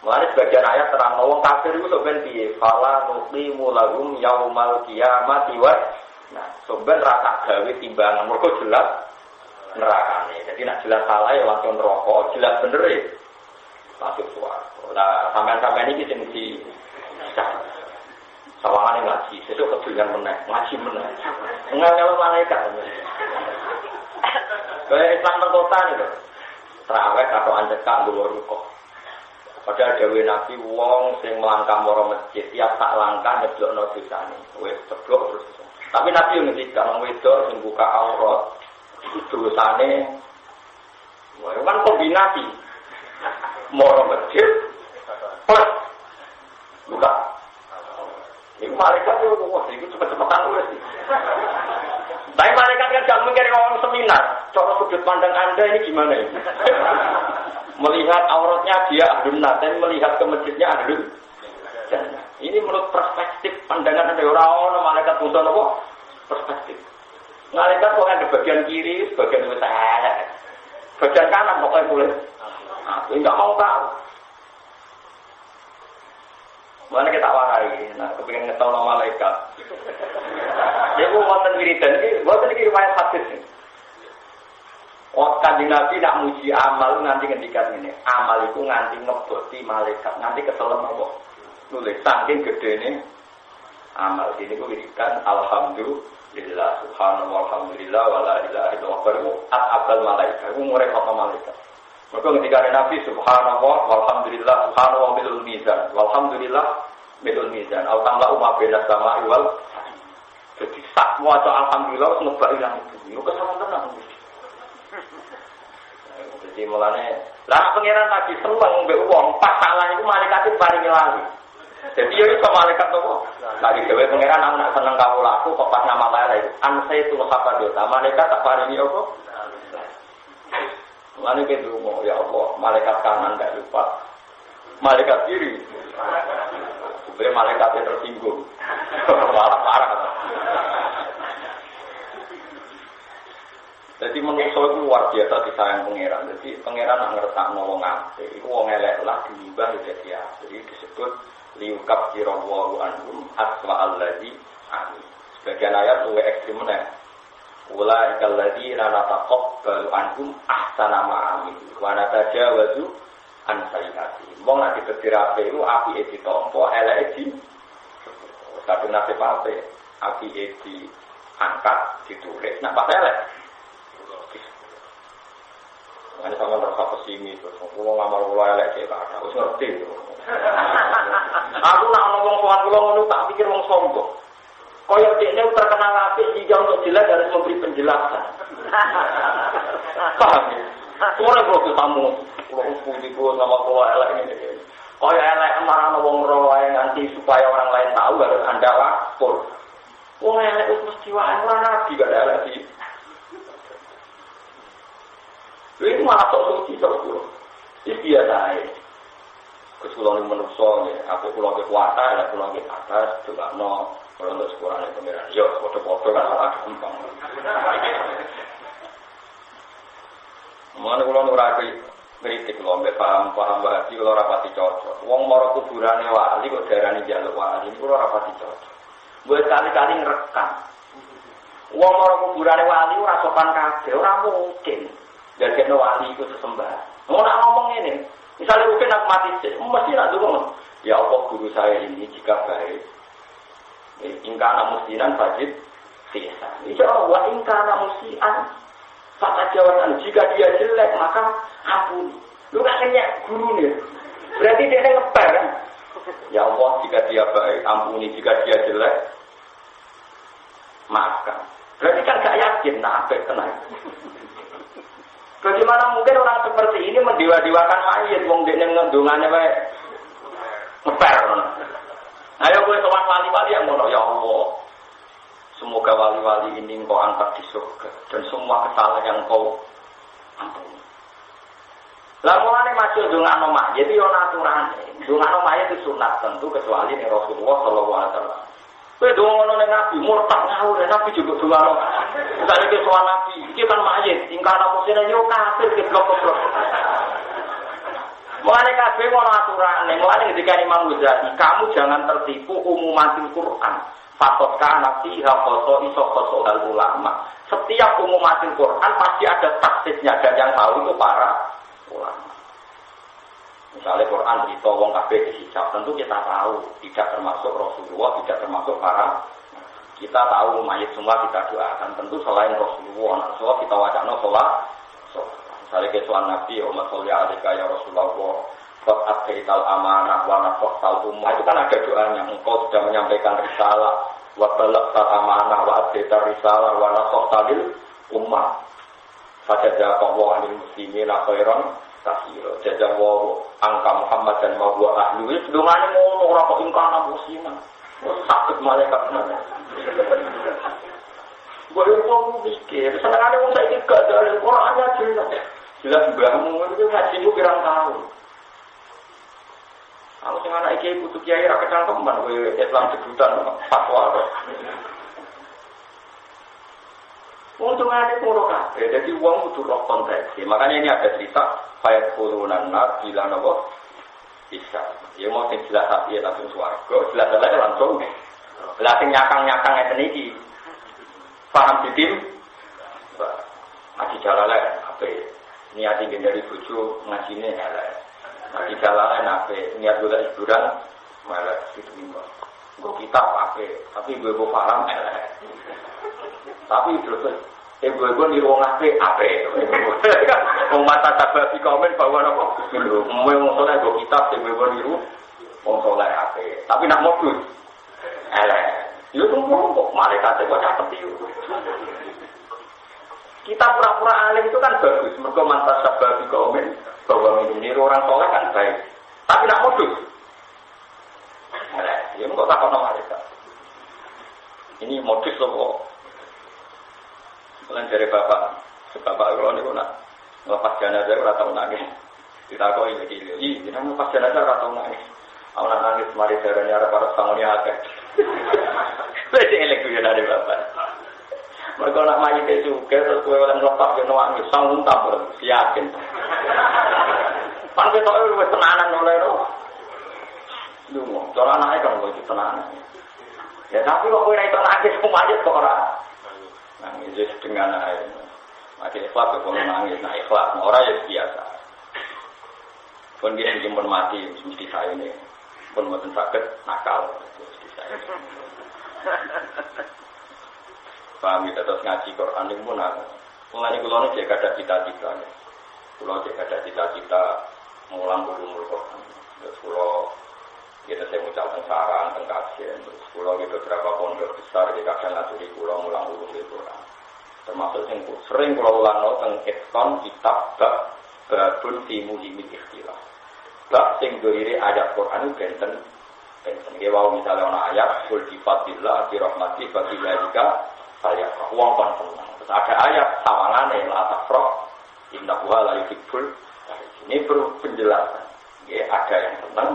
Mulane sebagian ayat terang wong kafir iku sampeyan piye? Fala nuqimu lahum yaumal qiyamati wa nah, sampeyan rasa gawe timbangan mergo jelas nerakane. Jadi nak jelas salah ya langsung neraka, jelas bener ya masuk swarga. Lah sampean-sampean iki sing di sawangane ngaji, sesuk kedulian meneh, ngaji meneh. Ngalo malaikat. Kayak Islam perkota itu. Traweh katokan cekak nggo rukuk. Padahal dewe Nabi wong sing melangkah mara masjid tiap sak langkah nyeblokno dosane. Wis ceblok terus. Tapi Nabi yo ngendikan wong wedok sing buka aurat dosane kan kombinasi. Mara masjid plus buka. Iku malaikat yo kok iku cepet-cepetan wis. Tapi malaikat kan gak mikir orang seminar. Cara sudut pandang Anda ini gimana ya? Melihat auratnya dia ahlun nar, dan melihat ke masjidnya ahlun jannah. Ini menurut perspektif pandangan Anda orang malaikat musuh apa? Perspektif. Malaikat kok ada bagian kiri, bagian utara. Bagian kanan pokoknya boleh. Aku enggak mau tahu. Mana kita warai, nah kepingin ngetahui malaikat. Dia pun wonten wiridan iki, wonten iki riwayat hadis. Kanjeng Nabi nak muji amal nganti ngendikan ngene. Amal itu nganti ngeboti malaikat, nganti keselem apa? Nulis saking gedene amal ini ku wiridan alhamdulillah subhanallah walhamdulillah wala ilaha illallah abal malaikat. Umure kok malaikat. Mergo ngendika Nabi subhanallah walhamdulillah subhanallah bil mizan walhamdulillah bil mizan au tamla umma bina sama wal jadi sak maca alhamdulillah ngebak ilang itu kesawan tenan. Jadi mulane lah pangeran lagi seneng mbek wong pas salah iku malaikat paringi lali. Jadi yo iso malaikat to kok. Lagi dhewe pangeran anak seneng kawula aku kok pas nama lali ansaitu hafadhu malaikat tak paringi apa? Mulane ki ndonga ya Allah malaikat kanan gak lupa. Malaikat kiri. Supaya malaikatnya tersinggung. Parah. Jadi manusia itu luar biasa disayang pangeran. Jadi pangeran nak ngertakno wong apik, iku wong elek lah diubah dadi apik. Jadi disebut liukab jirawwahu anhum aswa allazi amin. Sebagian ayat luwe ekstrem meneh. Ula ikalladzi la taqabbalu anhum ahsana ma amin. Wa natajawazu an sayyiati. Wong nek ditetir apik iku apike ditampa, eleke di kadung nasib apik, apike diangkat, ditulis. Nah pas elek Ini sama terasa pesimis, kalau ngamar kula elek cek ada, harus ngerti. Aku nak ngomong soal kula ngono tak pikir wong sombong. Kaya dekne terkenal apik jika untuk jelas harus memberi penjelasan. Paham ya? Suara kula tamu, kula puji kula sama kula elek ini. Kaya elek marana wong ro wae nganti supaya orang lain tahu harus Anda lapor. Wong elek wis mesti wae ora nabi gak elek iki. Ini malah sok suci sok kulo. Ini biasa aja. Kesulon menungso ya, apa kulo kekuatan, ada kulo ke atas, juga no, kalau untuk sekurangnya pemirsa, yo foto-foto kan salah gampang. Mana kulo nuraki kritik kulo, paham bahasi kulo rapati cocok. Wong moro kuburane wali kok darani jaluk wali, kulo rapati cocok. Buat kali-kali ngerekam. Wong moro kuburane wali ora sopan kabeh, ora mungkin. Jadi wali itu sesembah. Mau nak ngomong ini, misalnya mungkin aku mati sih, mesti nak ngomong. Ya Allah guru saya ini jika baik, ingkana musian fajid sisa. Insya Allah ingkana musian, kata jawaban jika dia jelek maka ampuni. Lu nggak kena guru nih, berarti dia ngeper kan? Ya Allah jika dia baik, ampuni jika dia jelek, maafkan. Berarti kan gak yakin, nah apa tenang. Bagaimana mungkin orang seperti ini mendewa-dewakan mayit, wong dekne ngendungane wae ngeper. Ayo kowe sowan wali-wali yang ngono ya Allah. Semoga wali-wali ini engkau angkat di surga dan semua kesalahan yang kau ampuni. Lah mulane maju ndongakno mayit yo aturane. Ndongakno mayit itu sunat tentu kecuali ning Rasulullah sallallahu alaihi wasallam. Kowe dongono ning Nabi murtad ngawur Nabi juga dongono. Misale ke sowan Nabi, iki kan mayit, ingkana musine yo kafir ke blok-blok. Mulane kabeh ono aturane, mulane ketika Imam Ghazali, kamu jangan tertipu umumatil Quran. Fakot kana fiha khoso al ulama. Setiap umumatil Quran pasti ada taksisnya dan yang tahu itu para ulama. Misalnya Quran cerita wong kabeh dihijab, tentu kita tahu tidak termasuk Rasulullah, tidak termasuk para. Kita tahu mayit semua kita doakan, tentu selain Rasulullah, Rasulullah kita wacana sholat. Misalnya kesuan Nabi, Umat Sholli Alika ya Rasulullah, Qad ataital amanah wa nafaqtal ummah, itu kan ada doanya. Engkau sudah menyampaikan risalah, wa balagtal amanah wa ataitar risalah wa nafaqtalil ummah. Fajazaqallahu 'anil muslimina khairan kasiro. Jazakallahu angka Muhammad dan mahwa ahlu. Wis dongane ngono ora kok ingkana musliman. Sakit malaikat mana? Boleh wong mikir, senengane wong saiki gak dalil Quran jelas. Jelas mbahmu itu ngajimu pirang tahun. Aku sing anak iki butuh kiai ra kecangkeman kowe Islam debutan fatwa. Untungane ngono kabeh. Jadi wong kudu roh konteks. Makanya ini ada cerita fayat qulunan nar bila nopo bisa. Ya mau sing jelas tapi langsung swarga, jelas langsung. Lah sing nyakang-nyakang ngeten iki. Paham ditim? Ngaji jalale ape? Niat ingin dari bojo ngajine elek. Ngaji jalale ape? Niat golek hiburan malah itu mimba. Nggo kitab ape? Tapi gue paham elek. Tapi terus ibu-ibu di ruang ape? Wong mata tababi komen bahwa nopo lho, wong saleh go kitab ibu-ibu di wong saleh ape. Tapi nak modus elek. Yo tunggu kok malaikat kok capet itu. Kita pura-pura alim itu kan bagus, mergo mantas tababi komen bahwa niru orang saleh kan baik. Tapi nak modus elek. Yo kok takon malaikat. Ini modus loh. Mulai dari bapak kalau ni nak lepas jenazah orang tahu nangis. Kita kau ini gila, kita lepas jenazah orang tahu nangis. Awak nangis mari darahnya ada para sangunya ada. Besi elek tu dari bapak. Mereka nak maju ke juga terus kau orang lepas dia nangis sanggup tak ber, yakin. Pantai tahu lu tenanan oleh lo. Dulu, orang naik kan begitu tenanan. Ya tapi kau ini itu nangis semuanya kau orang. Nangis dengan air. Makin ikhlas kalau nangis, nah ikhlas. Orang ya biasa. Pun dia yang pun mati, mesti saya ini. Pun mungkin sakit, nakal. Mesti saya. Paham kita terus ngaji Quran ini pun ada. Mengenai kulon ini jika ada cita-cita. Kalau jika ada cita-cita mengulang ulumul Quran, terus kalau kita saya mengucapkan sarang tentang kajian, terus kalau kita berapa pondok besar di kadang ngaturi pulau mengulang ulumul Quran. Termasuk yang sering kalau ulang tentang ekon kitab babun timu limit ikhtilaf. Bab sing doire ayat Quran itu benten. Kalau misalnya ada ayat kul bifatillah dirahmati bagi ladika saya uang kan tenang. Terus ada ayat sawangane la tafrah innahu la yuhibbul. Ini perlu penjelasan. Ya, ada yang senang,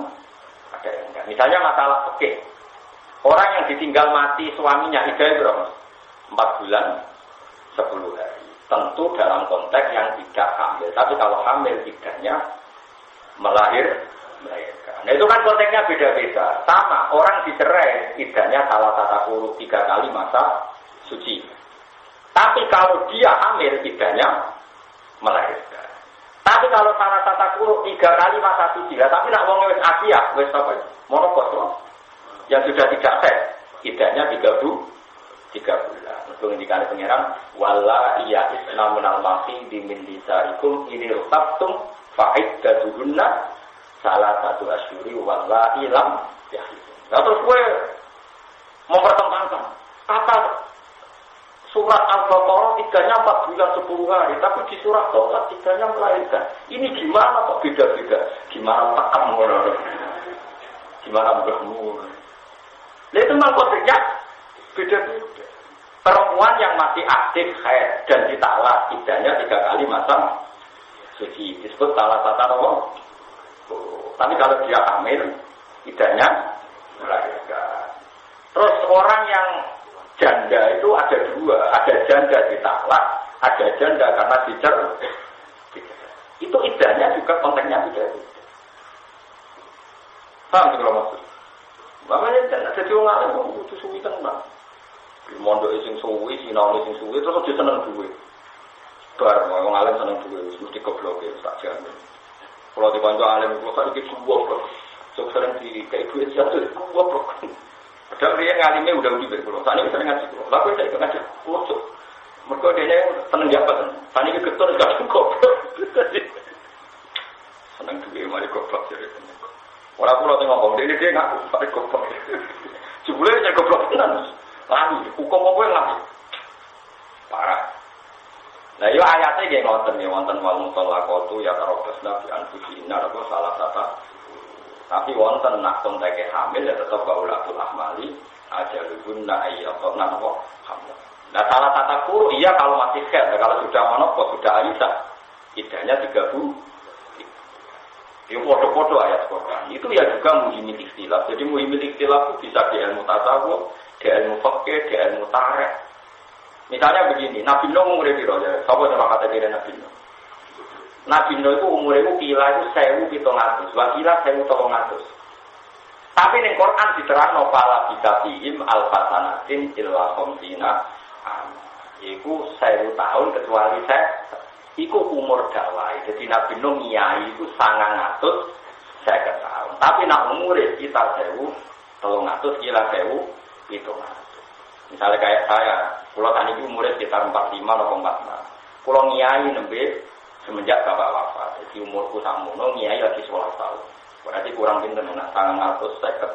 ada yang enggak. Misalnya masalah fikih. Orang yang ditinggal mati suaminya iddah berapa? 4 bulan 10 hari. Tentu dalam konteks yang tidak hamil. Tapi kalau hamil iddahnya melahirkan. Nah itu kan konteksnya beda-beda. Sama, orang dicerai iddahnya salah tata kurung 3 kali masa suci. Tapi kalau dia hamil iddahnya melahirkan. Tapi kalau salah tata kurung 3 kali masa suci, tapi nak wong wis asia, wis apa? Monopos yang sudah tidak sah, iddahnya 3 bulan. Untuk indikasi pengiran, wala iya islamun al-masih dimin disarikum ini rutabtum fa'iddatuhunna salah satu asyuri wala ilam yahid. Nah terus gue mempertentangkan kata surat Al-Baqarah iddahnya 4 bulan 10 hari, tapi di surat Taubat iddahnya melahirkan. Ini gimana kok beda-beda? Gimana takam orang? Gimana bermur? Nah itu memang konteksnya beda-beda. Perempuan yang masih aktif haid dan ditalak iddahnya 3 kali masa suci disebut salah tata Allah. Tapi kalau dia hamil iddahnya melahirkan. Terus orang yang janda itu ada 2, ada janda ditalak, ada janda karena dicerai. Itu iddahnya juga konteksnya beda-beda. Paham kalau maksud? Makanya jadi orang alim itu suwi tenang. Mondok sing suwi, sinau sing suwi terus aja seneng duwe. Bar wong alim seneng duwe mesti gobloke tak jamin. Kalau dibantu alim kok saiki suwo kok. Sok sering di kayak duwe jatuh goblok. Padahal dia ngalime udah udah berpulau. Tani kita ngaji pulau. Lalu saya ngaji pulau. Mereka dia seneng jabat. Tani kita ketor gak cukup. Seneng juga mari goblok jadi. Orang pulau tengok ngomong dia ngaku mari goblok. Jebule nya goblok tenan. Lari hukum apa yang lari. Parah. Nah, yo ayatnya nggih ngoten ya wonten wal mutallaqatu ya tarabasna bi anfusina apa salah satu. Tapi wonten nak konteke hamil ya tetap baulatul ahmali ajalubunna ayyatna apa hamil. Nah salah tata kuru iya kalau masih haid, kalau sudah monopos sudah aisyah iddahnya 3 bulan. Itu foto-foto ayat Quran. Itu ya juga muhimil ikhtilaf. Jadi muhimil ikhtilaf itu bisa di ilmu tasawuf, di ilmu fikih, di ilmu tarikh. Misalnya begini, Nabi Nuh umurnya piro ya? Sapa sing kata kira Nabi Nuh? Nabi Nuh itu umurnya kila itu 1.700, wakila 1.300. Tapi ning Quran diterangno fala bisabihim alfasanatin illa khamsina. Iku 1000 tahun kecuali saya iku umur dakwah. Jadi Nabi Nuh ngiyai iku 950 tahun. Tapi nak umure kita 1.300 kila 1.700. Misalnya kayak saya, kalau tadi umurnya sekitar 45 atau 46. Kalau ngiyai nembe semenjak bapak wafat, jadi umurku samono ngiyai lagi 11 tahun. Berarti kurang pinter, nak 950.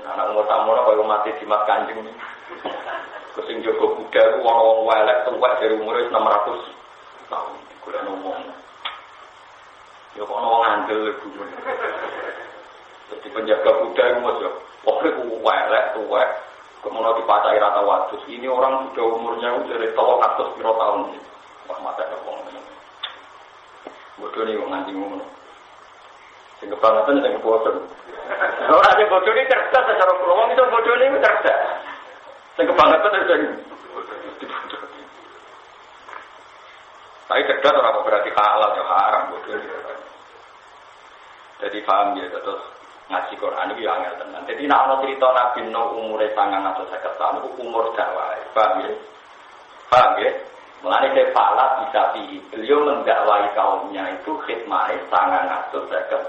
Anak umur samono kalau mati di mat kanjeng. Kesing Joko Buddha itu orang welek tuwek dari umurnya 600 tahun. Gula ngomong. Ya kok orang ngandel ibu. Jadi penjaga Buddha itu masuk. Pokoknya welek tuwek. Kemudian dipacai rata wadus. Ini orang sudah umurnya dari 300 tahun. Wah mata ada orang. Bodoh nih nganjing ngomong. Sing kebangetan sing bodoh. Orang yang bodoh ini cerdas secara peluang itu bodoh ini cerdas. Sing kebangetan itu sing tapi cerdas orang berarti halal ya haram bodoh. Jadi paham ya terus ngaji Quran itu angel tenan. Jadi nek ana cerita Nabi Nuh umure 950 tahun itu umur dakwah. Paham ya? Paham ya? Mulane ke pala bisa beliau mendakwahi kaumnya itu khidmah 950 tahun.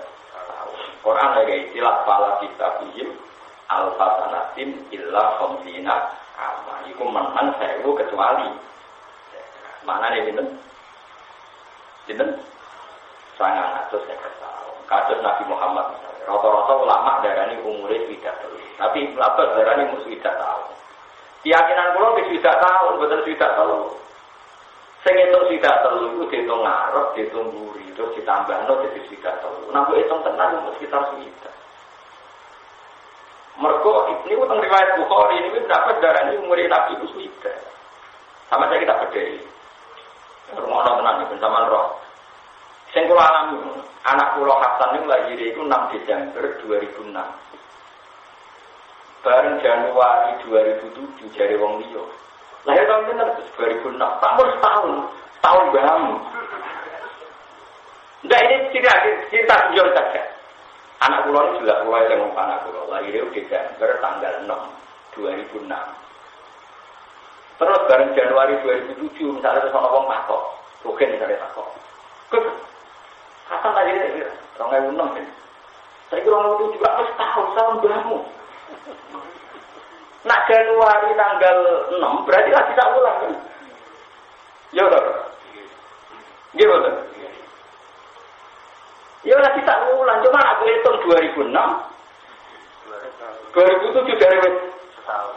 Quran lagi istilah pala bisa bihim al-fasanatin illa khamsina ama. Iku menang 1000 kecuali. Mana nih Sinten? 950 tahun. Kados Nabi Muhammad. Rata-rata ulama darani umure 30. Tapi Ibnu Abbas darani mung 30 tahun. Keyakinan kula wis 30 tahun, betul 30 tahun. Sing itu 30 itu dihitung ngarep, dihitung buri, terus ditambahno jadi 30 tahun. Nah, kok hitung tenan mung sekitar 30. Mergo ini utang riwayat Bukhari ini dapat darani umure Nabi itu 30. Sama saya kita bedhei. Rumah tenan iki sampean roh. Sing kula alami, anak kula Hasan niku lahir iku 6 Desember 2006. Bareng Januari 2007 jare wong liya. Lahir tahun pinten 2006. Sampun setahun bam. Ndak ini cerita beliau saja. Anak kula ini juga kula yang ngomong anak kula. Lahir Desember tanggal 6 2006. Terus bareng Januari 2007 misalnya ada wong takok, rugen misalnya takok. Kapan lahirnya kira? 2006 kan? Saya kira 2007 juga tahun bamu. Nak Januari tanggal 6 berarti lagi tak ulang kan? Ya udah. Gimana? Ya lagi tak ulang. Cuma aku hitung 2006, 2007 dari setahun.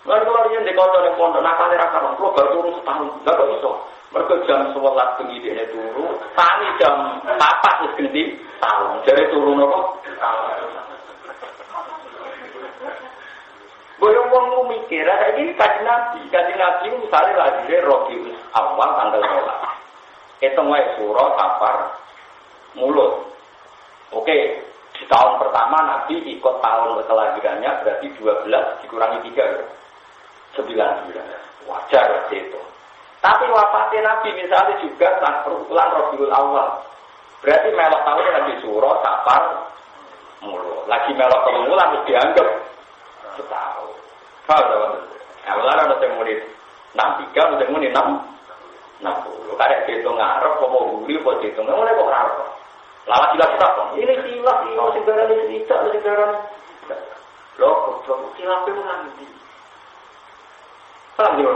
Lalu keluar yang dikontrol yang pondok nakal rakaman, kalau baru turun setahun, nggak kok iso. Mereka jam 11 pagi dia turun, tani jam 4 terus ganti tahun. Jadi turun apa? Boyong wong mikir, ini kaji nabi misalnya lagi Rabiul Awal tanggal 12. Itu wae surah Safar mulut. Oke, di tahun pertama Nabi ikut tahun kelahirannya berarti 12 dikurangi 3. 9. Wajar itu. Tapi wafatnya Nabi misalnya juga bulan Rabiul Awal. Berarti melok tahun lagi surah Safar mulut. Lagi melok tahun harus dianggap setahun. Kalau awalnya ada yang murid 63, ada yang murid 60. Karena dihitung ngarep, kok mau buli, kok dihitung mulai kok ngarep. Lalu silap kita kok. Ini silap, ini segaran ini tidak, segaran. Loh, silapnya nanti. Paham juga?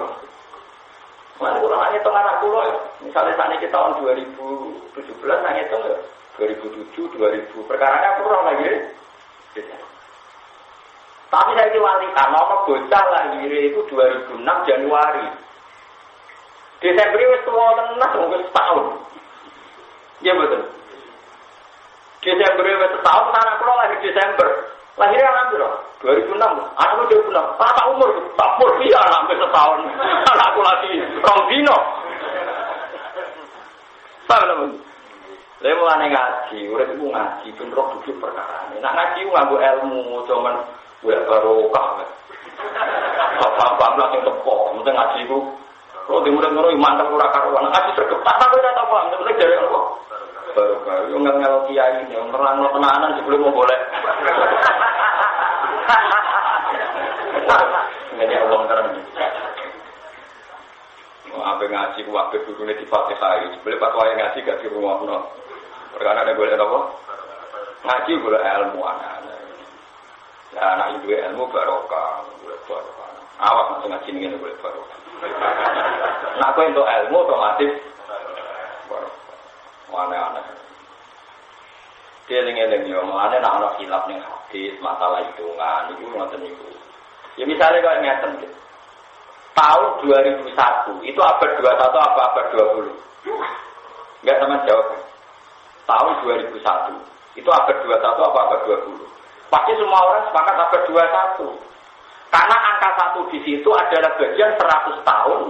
Mana kurang hanya hitung anak pulau ya. Misalnya saat ini tahun 2017, hanya hitung ya. 2007, 2000. Perkaranya kurang lagi ya. Tapi saya wali karena bocah lahir itu 2006 Januari. Desember itu semua tenang mungkin setahun. Iya betul. Desember itu setahun, anak pulau lahir Desember. Lahirnya nanti loh, 2006. Anakku 2006. Apa umur? Tak umur dia sampai setahun. Anakku lagi Rongdino. Paham teman? Saya mulai ngaji, udah ibu ngaji, bentrok duduk perkara. Nak ngaji nganggo ilmu, cuman gue barokah. Apa-apa langsung tepok, mungkin ngaji ibu. Kalau di murid-murid mantap kurang karuan, ngaji sergap. Tak tahu tidak tahu paham, tapi dari apa? Barokah. Yang ngel kiai, yang terang tenanan sebelum mau boleh. Ini Allah terang. Apa ngaji ku wabe gurune di Fatihah. Sebelum pas wae ngaji gak di rumah no. Perkara ada boleh apa? Ngaji boleh ilmu anak. Ya anak itu ilmu barokah, boleh barokah. Awas nanti ngaji ini boleh barokah. Nak kau untuk ilmu otomatis barokah. Aneh-aneh. Dia lengi-lengi, makanya nak anak hilaf nih hadis masalah hitungan itu ngoten itu. Ya misalnya kalau ngeten gitu. Tahun 2001 itu abad 21 apa abad 20? Enggak teman jawab. Tahun 2001 itu abad 21 apa abad 20? Pasti semua orang sepakat abad 21. Karena angka 1 di situ adalah bagian 100 tahun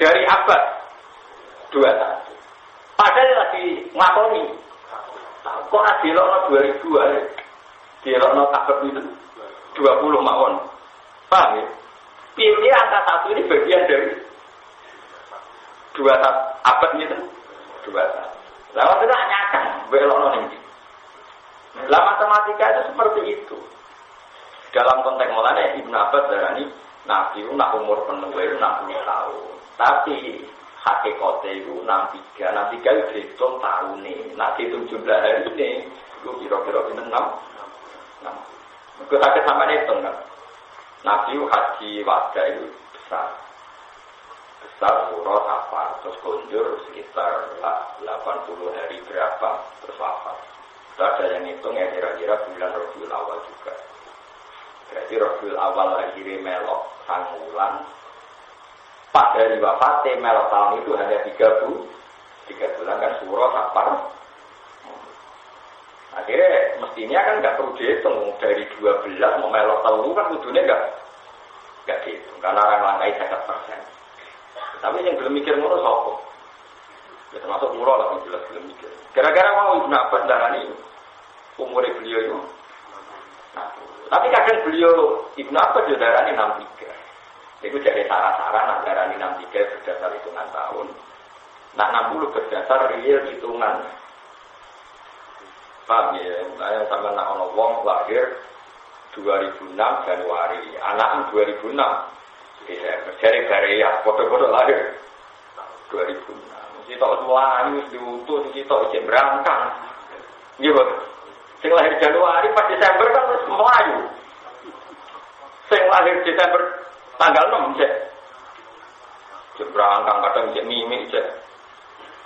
dari abad 21. Padahal lagi ngakoni. Kok adelokno 2000 ae. Delokno abad itu 20 mawon. Paham ya? Pilih angka 1 ini bagian dari 21 abad itu 21. Lalu kita nyakang belokno ning. Lah matematika itu seperti itu. Dalam konteks mulanya Ibnu Abbas darani Nabi itu nak umur penuh itu 60 tahun. Tapi hakikatnya itu 63. 63 itu dihitung tahun ini. Nak dihitung jumlah hari ini itu kira-kira 6. Itu sakit sama hitung kan. Nabi haji wada itu besar. besar surah apa terus konjur sekitar 80 hari berapa terus wafat. Ada yang hitung ya kira-kira bulan Rabiul Awal juga. Berarti Rabiul Awal akhirnya melok sangulan. Pas dari wafatnya melok tahun itu hanya 3 bulan kan surah Safar. Akhirnya mestinya kan nggak perlu dihitung dari 12 mau melok tahun kan kudunya nggak dihitung karena orang langkai 50%. Tapi yang belum mikir ngono sapa? Ya termasuk murah lah yang jelas belum mikir. Gara-gara mau Ibnu Abbas darani umurnya beliau itu. Nah, tapi kadang beliau Ibnu Abbas juga darani 63. Itu jadi sarah-sarah nak darani 63 berdasar hitungan tahun. Nak 60 berdasar real hitungan. Paham ya? Saya sama nak ono wong lahir 2006 Januari, anak 2006 Desember. Jadi Korea, foto-foto lahir 2006. Mesti tak semua ini mesti diutuh, mesti tak ijek berangkang. Gitu. Sing lahir Januari pas Desember kan harus Melayu. Sing lahir Desember tanggal 6 cek. Cek berangkang kadang cek mimik cek.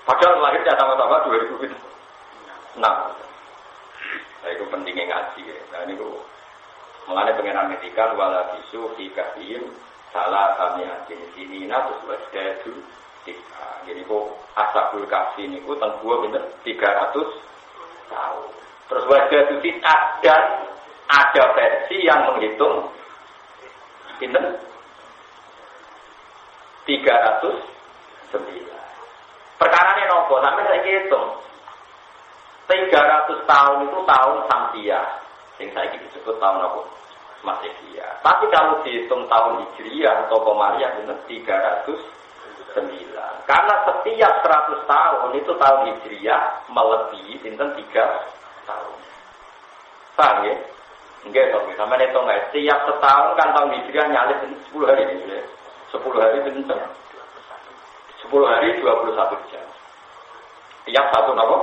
Padahal lahirnya sama-sama 2006. Nah, itu pentingnya ngaji ya. Nah ini kok mengenai pengenan ngetikan wala bisu fikahim salah kami anjing sini terus wasdadu. Jadi kok ashabul kahfi ini kok tentang 300 tahun. Terus wasdadu dan ada versi yang menghitung pinten 309. Perkarane nopo sampai saya hitung 300 tahun itu tahun Samsiah. Yang saya disebut tahun apa? Masihiyah. Tapi kalau dihitung tahun Hijriah atau Qamariyah itu 309. Karena setiap 100 tahun itu tahun Hijriah melebihi pinten 3 tahun. Paham ya? Enggak dong, sama hitung guys. Setiap setahun kan tahun Hijriah nyalip 10 hari ini. 10 hari pinten 10 hari 21 jam. Tiap satu apa?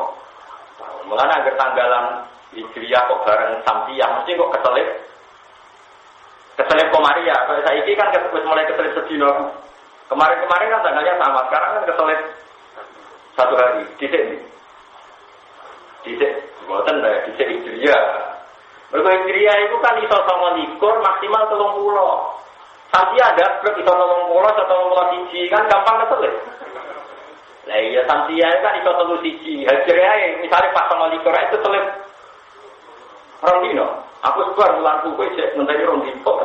Tahun. Mulanya agar tanggalan Hijriah kok bareng Samsiah, mesti kok keselip Komariah. Kalau saya ini kan mulai keselip sedino. Kemarin-kemarin kan tanggalnya sama, sekarang kan keselip 1 hari. Dicek, buatan lah, dicek Hijriah. Mereka Hijriah itu kan iso 29 maksimal 30. Samsiah ada blok iso 30 atau 31 kan gampang keselip. Lah iya Samsiah kan iso 31. Hijriah misalnya pas 29 itu selip Rondino, aku sebar bulan buku cek menteri Rondino.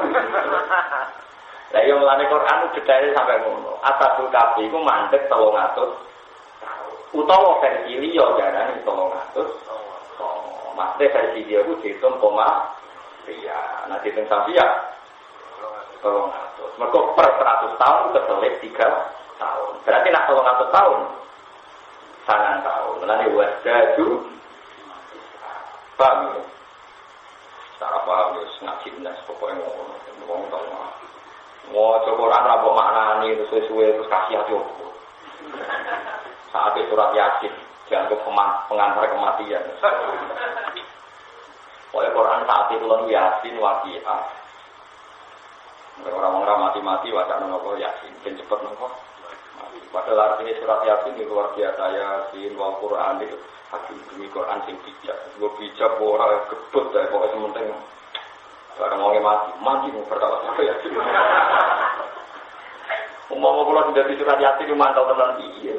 Lah yang melane Quran detail sampai ngono. Ashabul kahfi iku mandek 300 tahun. Utawa versi liya jarane 300. Maksudnya versi dia itu dihitung koma. Iya, nah dihitung Samsiah 300. Mergo per 100 tahun keselip 3 tahun. Berarti nak 300 tahun. Sangat tahun. Melane wasdadu. Paham ya? Cara paham ya, ngaji nas pokoknya ngomong tau mah. Mau coba Quran apa maknani sesuai terus kasih hati aku. Saat itu surat Yasin dianggap pengantar kematian. Pokoknya Quran saat itu lalu Yasin waqi'ah. Orang-orang mati-mati wacana nopo Yasin, ben cepet nopo. Padahal artinya surat Yasin itu luar biasa Yasin, wal Quran itu. Hakim demi Quran sing bijak, gue bijak orang gebut dari pokoknya sementing. Barang orangnya mati perkara apa ya? Umum kalau sudah di surat Yasin itu mantau tenan iya.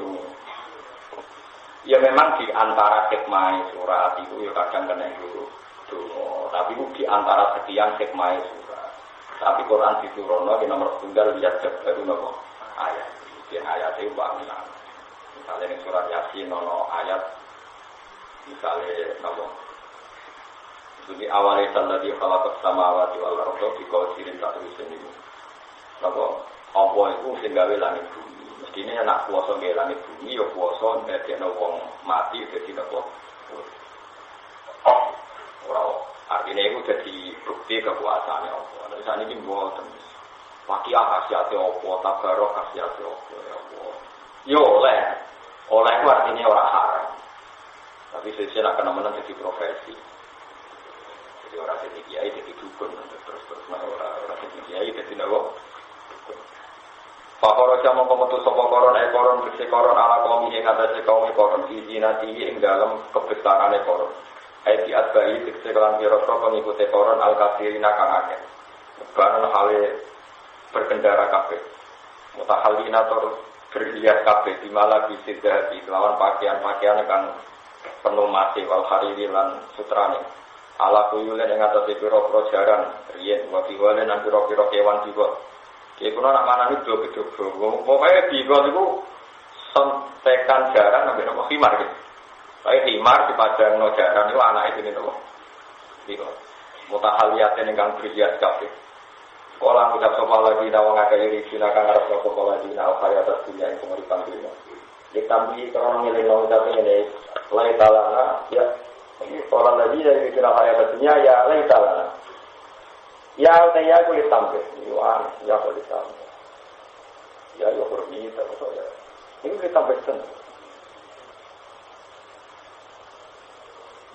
Ya memang di antara hikmah surat itu ya kadang kena dulu. Tapi itu di antara sekian hikmah surat. Tapi Quran diturunno di nomor tunggal lihat baru nopo ayat. Di ayat itu banyak. Misalnya di surat Yasin nono ayat misalnya nopo. Jadi awalnya salladhi khalaqas samawati wal arda bi qadirin ta'risin ini. Nopo apa itu sing gawe langit bumi. Mestine anak kuwasa gawe langit bumi ya kuwasa ndadekno wong mati dadi nopo. Ora artine iku dadi bukti kekuasaane Allah. Nek sakniki mboten. Wakia khasiate apa, tabarok khasiate apa ya Allah. Yo oleh ku artine ora haram. Tapi saya nak kena menang jadi profesi. Jadi orang jadi kiai jadi dukun terus orang jadi kiai jadi nawa. Fakoroja mengkomentu sopo koron ekoron bersih koron ala kaum ing atase kaum koron izinati ing dalam kebesaran koron. Aiti asbai tekse kelan pira-pira pengikute koron al kafirina kang akeh. Banan hale berkendara kabeh. Mutahalina tur berhias kabeh di malah bisa dadi lawan pakaian-pakaian kang penuh mati wal hariri lan sutrane. Ala kuyulen ing atase pira-pira jaran riyen wa biwale lan pira-pira kewan juga. Ya kuno nak manani do-do. Pokoke bigol iku sontekan jaran ambek nopo khimar gitu. Kayak khimar dipadangno jaran iku anake dene nopo? Bigol. Mutahaliyate ingkang berhias kabeh. Sekolah ucap sapa lagi nawang akeh iri sinakan arep sapa lagi nawa kaya dunya ing penguripan dunya. Ditambi krono ngelingno ucap ngene, lai talana ya sekolah lagi dari kaya dunya ya lai talana. Ya, saya kulit tampil. Ya kulit tampil. Ya, ya berbeda. Ini kulit tampil sen.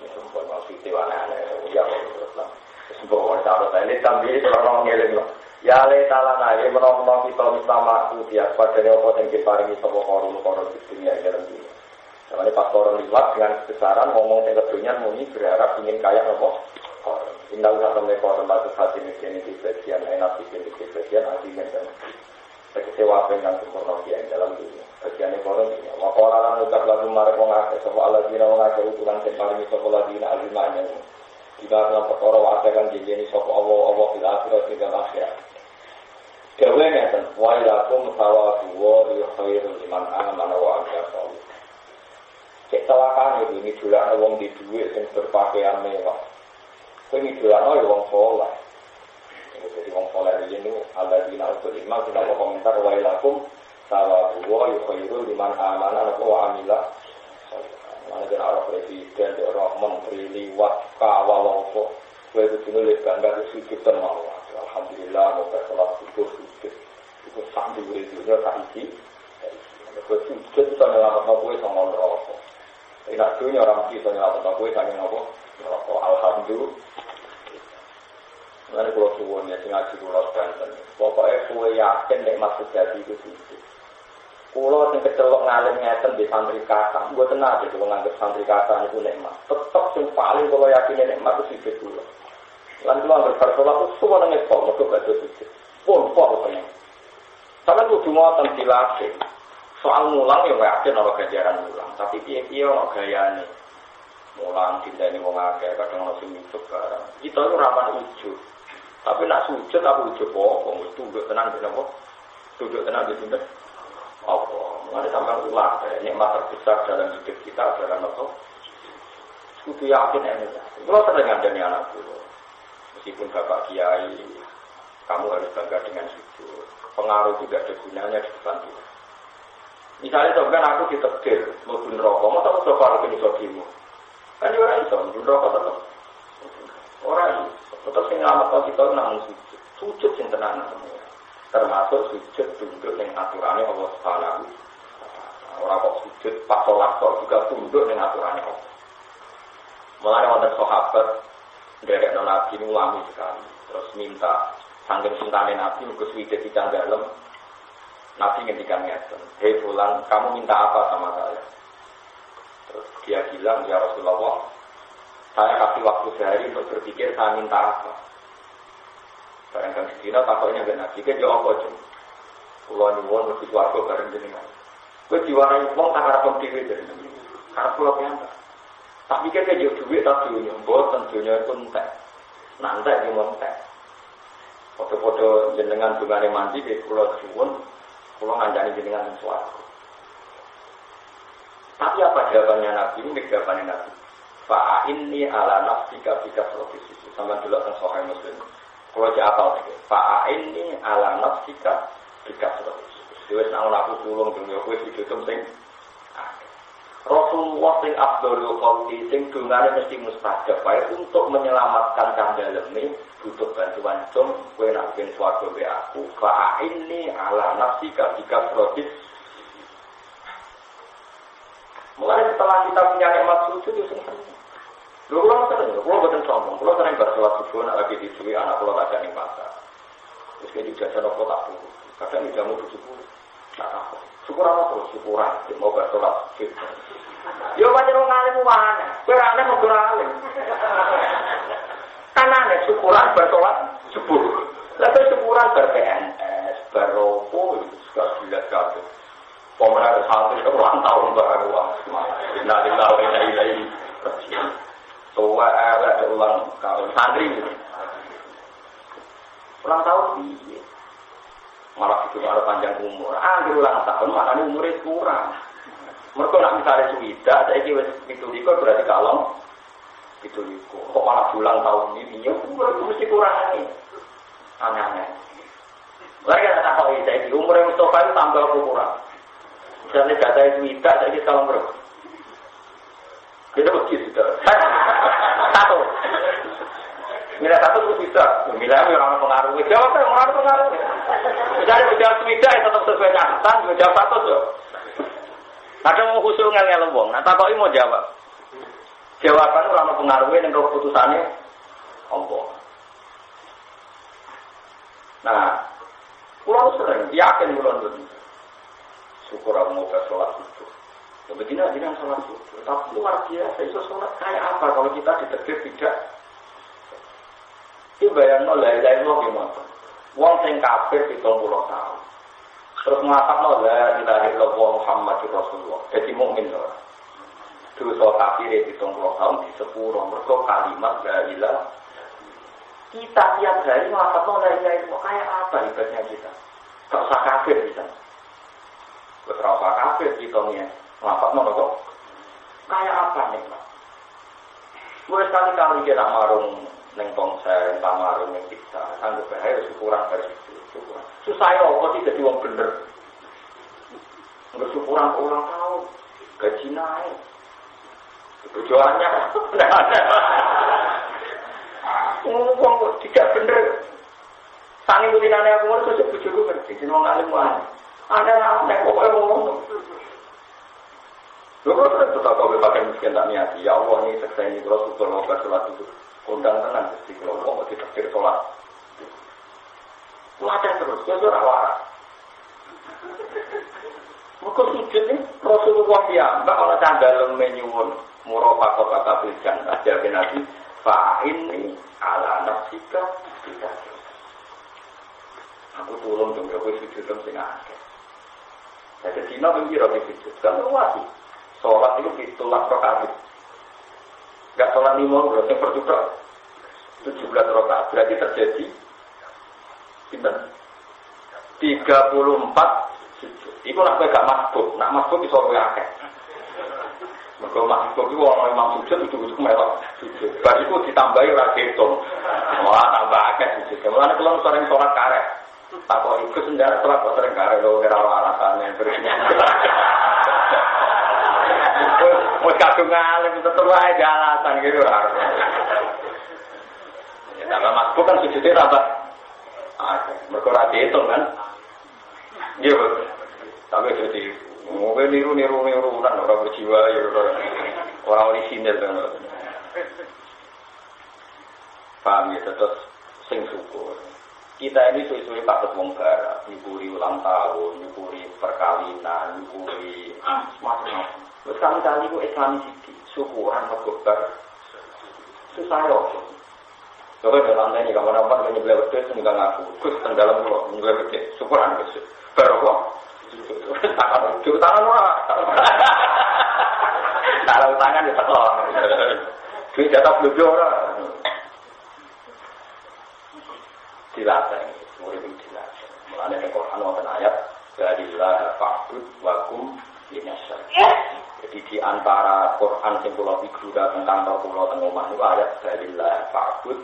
Ini semua masih tiwana-wana. Ya, kulit tampil. Semua orang tahu saya ini tampil. Orang ngeling loh. Ya, letalana. Ini menong-menong kita sama dia. Padahal apa yang diparingi sama koron di dunia dalam dunia. Nah, ini pas koron liwat dengan kebesaran ngomong yang kedunya muni berharap ingin kaya apa? Indah usah sampai koron batas hati ini di bagian enak di bagian artinya dan kecewa dengan sempurna yang dalam dunia bagian koron ini wakoran ucap lagu marek mengakai soal aladina mengakai ukuran separing soal aladina alimanya jika dalam perkara wakakan jejeni soal Allah bila akhirat hingga akhirat kewenya dan wailakum tawaduwa khairul liman amana wa amila cek telakan itu ini julaan wong di duit yang berpakaian mewah. Ini julaan oleh wong soleh. Jadi wong soleh ini alladzina utul-iman sudah komentar wailakum sawabuwa yukhairu liman amana wa amila. Mana kena arah presiden, arah menteri liwat kawal apa. Kowe kudu nulis bangga sujud tenang. Alhamdulillah mau salat subuh sujud. Iku sak dhuwure dunya sak iki. Kowe sujud iso nyelametno kowe saka neraka. Nek dunya orang iso nyelametno kowe saking apa? Neraka. Alhamdulillah. Lalu kalau suwon ya ngaji kulo banten. Pokoknya kowe yakin nek maksud jadi itu sujud. Kulo sing kecelok ngalim ngeten di santri kata, gue tenang deh kalau nganggep santri kata itu nikmat. Tetap yang paling kulo yakin nikmat itu sujud kulo. Lalu kulo anggap bersolat itu semua nangis kok, mereka baca sujud. Pun pokoknya. Sampai kudu ngoten dilatih. Soal mulang ya yakin orang ganjaran mulang, tapi piye-piye orang gayane. Mulang dinteni wong akeh kadang ono sing nyucuk barang. Kita itu rapan ujug. Tapi nak sujud aku ujug apa? Wis tunduk tenan ben apa? Tunduk tenan ben sinten? Apa? Mane sampean ulah nikmat terbesar dalam hidup kita adalah apa? Kudu yakin ini. Kalau sering ngandani anak kulo. Meskipun bapak kiai, kamu harus bangga dengan sujud. Pengaruh juga ada gunanya di depan kita. Misalnya sebenarnya aku ditegir, mau bunuh rokok, mau tahu berapa harus ini sobimu? Kan orang itu, bunuh rokok tetap. Orang itu, tetap selamat kita namun sujud. Sujud yang tenang semua. Termasuk sujud tunduk yang aturannya Allah Subhanahu. Orang kok sujud, pak sholat kok juga tunduk yang aturannya Allah. Mulai wonten sahabat derek Nabi ulami sekali, terus minta saking cintane Nabi muga suwite dicang dalem. Nabi ngendikan ngeten, "Hei fulan, kamu minta apa sama saya?" Terus dia bilang, "Ya Rasulullah, saya kasih waktu sehari untuk berpikir saya minta apa." Barangkali sedina takutnya ben Nabi ke jawab apa jeng. Kula nyuwun mesti swarga bareng jenengan. Kowe diwarani wong tak arep dhewe dari niku. Karep kula piambak. Tak pikir ke yo duit tak dunya, mboten dunya iku entek. Nak entek yo entek. Foto-foto jenengan dungane mandi ke kula suwun, kula ngandani jenengan ing swarga. Tapi apa jawabannya Nabi? Ini jawabannya Nabi. Fa'inni ala nafsika bika profesi. Sama dulu teng Sahih Muslim. Kalau cek apal iki. Fa'inni ala nafsika bika profesi. Wis nang aku tulung dunya kowe dicutum sing Rasulullah sing Abdul Khalqi sing dungane mesti mustajab wae untuk menyelamatkan kandhaleme butuh bantuan cum kowe nak ben swarga be aku fa inni ala nafsika bika profesi. Mulai setelah kita punya nikmat sujud itu senang. Dulu orang sering, kalau bukan sombong, kalau sering bersolat subuh, nak lagi dicuci anak kalau tak ada ning pasar. Terus kayak juga jangan kok tak dulu. Kadang jamu 70. Nah, syukuran apa? Syukuran. Mau bersolat. Yo pancen wong alim wae. Kowe ra ana kok ora alim. Kanane syukuran bersolat subuh. Lalu syukuran ber-PNS, beropo, suka jelas kabeh. Pemerintah santri itu ulang tahun baru Inna lillahi wa inna ilaihi raji'un. Tua ada ulang tahun santri gitu. Ulang tahun piye? Malah itu ada panjang umur. Ulang tahun makanya umurnya kurang. Mereka nak misalnya suwida, saya kira itu liko berarti kalong itu liko. Kok malah ulang tahun ini? Ya umur itu mesti kurang nih. Aneh-aneh. Lagi ada tak tahu saya kira umurnya Mustafa itu tambah kurang. Misalnya data itu tidak, saya kira kalong berapa? Kita begitu sudah. Satu. Mila satu itu bisa. Mila orang pengaruh. Jawab orang pengaruh. Misalnya jawab tidak, ya tetap sesuai catatan. Jawab satu tuh. Kadang mau khusus ngel-ngel wong. Nah, takoki mau jawab. Jawaban orang pengaruhnya dan keputusannya Allah. Nah, pulau sering yakin pulau itu. Syukur aku mau sholat subuh. Ya begini aja kan sholat subuh. Tapi luar biasa, itu sholat kayak apa kalau kita ditegur tidak? Itu bayang la ilaha illallah gimana? Wong sing kafir 70 tahun. Terus mengatakan la ilaha illallah Muhammadur Rasulullah. Jadi mukmin loh. Dosa kafir 70 tahun di sepuro mergo kalimat la ilaha. Kita tiap hari mengatakan la ilaha illallah kayak apa ibadahnya kita? Tak usah kafir bisa. Beberapa kafir hitungnya ngapa kok kayak apa nih Pak? Gue sekali-kali kita marung neng tongseng, marung neng kita, sanggup bahaya syukuran dari situ, syukuran. Susah ya, kok tidak jadi uang bener. Bersyukuran ulang tahun, gaji naik, tujuannya, uang kok tidak bener. Sangi kulinane aku mau sosok bujuku berarti, jadi uang alim mana? Ada yang pokoknya ngomong. Lalu kalau tetap kau pakai miskin tak niati, ya Allah ini seksa ini kalau syukur mau bersolat itu kondang tenang sih kalau mau ditakdir sholat. Lada terus, ya sudah waras. Maka sujud ini Rasulullah ya, mbak kalau canda menyuwun murafaqah kata berikan aja benasi fa'inni ala nafsika tidak. Aku turun dong, aku sujud dong sing akeh. Jadi Cina mengira begitu, kan luas sih. Sholat itu ditolak rakaat. Enggak sholat 5 berarti perjuka 17 rakaat. Berarti terjadi 34 sujud. Itu nak gak masbuk, nak masbuk iso luwih akeh. Mergo masbuk iku ana imam sujud itu melok sujud. Bar iku ditambahi ora ketung. Malah tambah akeh sujud. Mulane kula sering sholat karek. Takut ikut sendiri telah kau sering kare lo kira alasannya bersih. Mau kadung alim tetap aja alasan gitu harus. Ya tambah masbuk kan sujudnya tambah. Mereka itu kan. Gitu. Tapi jadi mungkin niru kan orang berjiwa ya orang orisinil kan. Paham ya terus sing syukur. Kita ini suwi-suwi patut wong barat, nyukuri ulang tahun, nyukuri perkawinan, nyukuri macam-macam. Terus kali-kali itu Islami siki, syukuran berkobar. Susah ya. Coba dalam ini, kapan-kapan menyebelah wedus, enggak ngaku. Gus, dalam pulau, menyebelah wedus, syukuran gus. Berapa? Tangan wah. Taruh tangan di tekor. Duit jatah belum orang. Dilatih, murid itu dilatih. Mulanya di Quran wonten ayat Jadilah fa'bud wakum binasya. Jadi di antara Quran yang pulau figura tentang pulau tengah omah itu ayat Jadilah fa'bud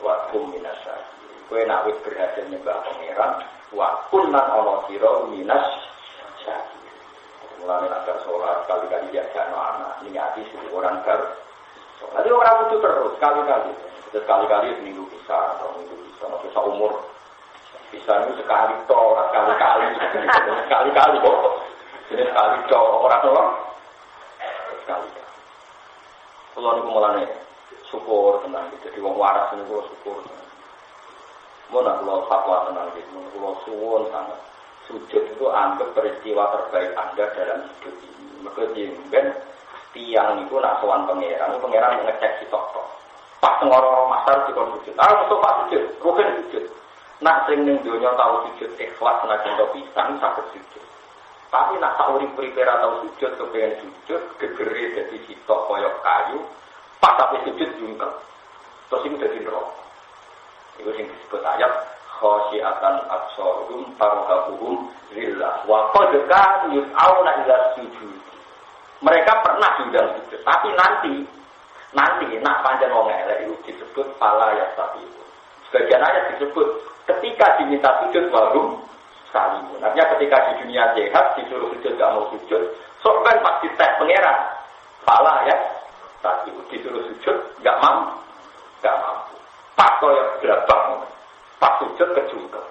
wakum binasya. Kue nak wis berhasil nyembah pangeran wakun lan ana sira minasya. Mulanya ada sholat kali-kali diajak anak niati orang baru. Nanti orang itu terus kali-kali. Sekali-kali seminggu bisa atau minggu bisa, bisa umur bisa itu sekali toh, sekali-kali, sekali-kali kok, ini sekali toh orang sekali-kali. Kalau ini mulanya syukur tenang, jadi wong waras ini kalau syukur, mau nak kalau fatwa tenang, gitu, kalau suwon sangat. Sujud itu anggap peristiwa terbaik Anda dalam hidup ini. Mereka jengben tiang itu nak sowan pangeran ngecek si tok. Pas ngoro masar dikon sujud. Musuh Pak sujud, rugen sujud. Nak sing ning donya tau sujud ikhlas senajan to pisan saged sujud. Tapi nak sak urip-uripe ra tau sujud kepengen sujud, gegere dadi sitok kaya kayu. Pas tapi sujud jungkel. Terus itu dadi neraka. Iku sing disebut ayat khosyiatan absaruhum tarhaquhum zillah wa qad kanu yus'auna ila sujud. Mereka pernah diundang sujud, tapi nanti nak panjang wong elek itu disebut pala yastafi. Sebagian ayat disebut ketika diminta sujud warum salimun. Artinya ketika di dunia sehat disuruh sujud gak mau sujud, sok kan pas dites pangeran pala yastafi disuruh sujud gak mampu. Pas koyo glabak. Pas sujud kejungkel.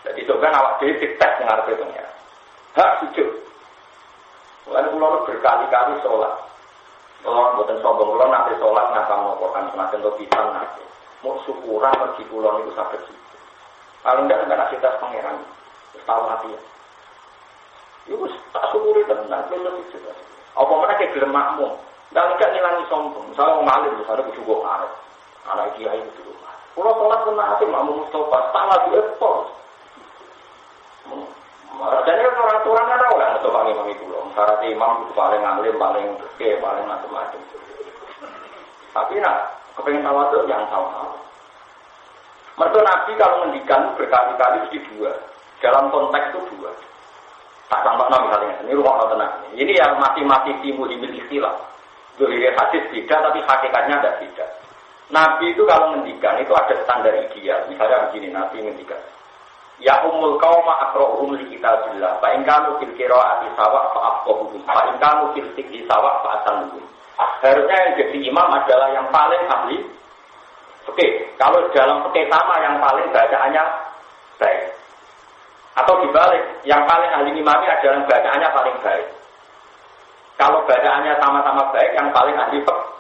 Jadi coba awak dhewe dites ngarepe pengen. Hak sujud. Lalu kula berkali-kali sholat. Kula mboten sombong kula nate sholat ngapal Quran senajan to pisan nate. Mau syukuran mergi kula niku saged sujud. Paling ndak sampeyan kita pangeran. Wis tau hati. Iku tak syukuri tenan kula sujud. Apa meneh gelem makmum. Ndak gak ngilangi sombong. Misale wong malim misale kudu kok arep. Anak kiai itu. Kalau sholat pun nanti makmum Mustafa, tak lagi ekspor. Jadi aturan ada orang Mustafa imam itu loh. Syarat imam itu paling alim, paling keke, paling macam-macam. Tapi nak kepengen tawaduk yang tahu. Mertua Nabi kalau ngendikan berkali-kali mesti dua. Dalam konteks itu dua. Tak contohnya misalnya, ini rumah tenang. Ini yang masih timbul-timbul istilah. Dari hadis beda, tapi hakikatnya tidak beda. Nabi itu kalau ngendikan itu ada standar ideal. Misalnya begini, Nabi ngendikan, ya umul qauma aqra'uhum li kitabillah, fa in kanu fil qira'ati sawa fa afqahuhum, fa in kanu fil fiqhi sawa fa asanuhum. Harusnya yang jadi imam adalah yang paling ahli fikih. Kalau dalam fikih sama yang paling bacaannya baik. Atau dibalik, yang paling ahli imami adalah yang bacaannya paling baik. Kalau bacaannya sama-sama baik, yang paling ahli fikih.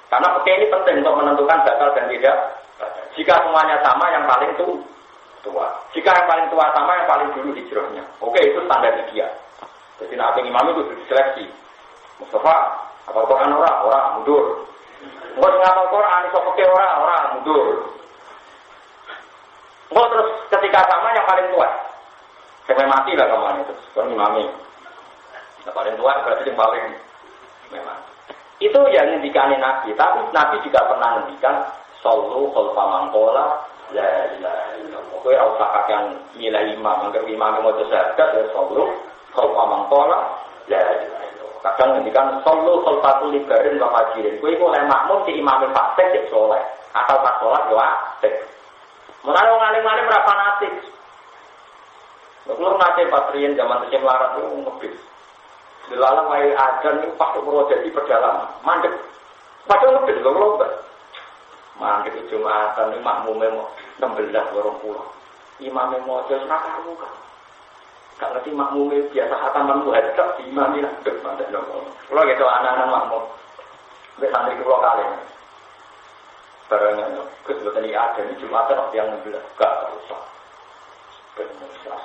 Karena fikih ini penting untuk menentukan batal dan tidak. Jika semuanya sama, yang paling tua. Jika yang paling tua sama, yang paling dulu hijrahnya. Oke, itu standar ideal. Jadi nabi imam itu diseleksi. Mustafa, apa Quran orang mundur. Enggak ngapal Quran, iso fikih orang mundur. Enggak terus ketika sama yang paling tua. Sampai mati lah kemana itu. Kan imami. Yang paling tua berarti yang paling memang. Itu yang ngendikane Nabi, tapi Nabi juga pernah ngendikan sallu khalfa man qala la ilaha illallah. Kowe ora usah kakean milih imam, anggere imam maca syahadat ya sallu khalfa man qala la ilaha illallah. Kadang ngendikan sallu khalfa kulli barin wa fajirin. Kowe iku oleh makmum di imam fasik sik saleh, asal pas salat yo apik. Mulane wong alim-alim ora fanatik. Kulo nate patrien zaman sing larat yo ngebis. Dilalang wae ajan niku pas karo dadi pedalaman. Mandek. Padahal lebih lomba. Mandek Jumatan niku makmume mo 16 20. Imame maca ora karu kan. Gak ngerti makmume biasa hataman muhadzab di imam iki ndek mandek nopo. Kulo gitu anak-anak makmum. Wis santri kulo kali. Barangnya kebetulan ada di Jumatan yang 16 gak usah.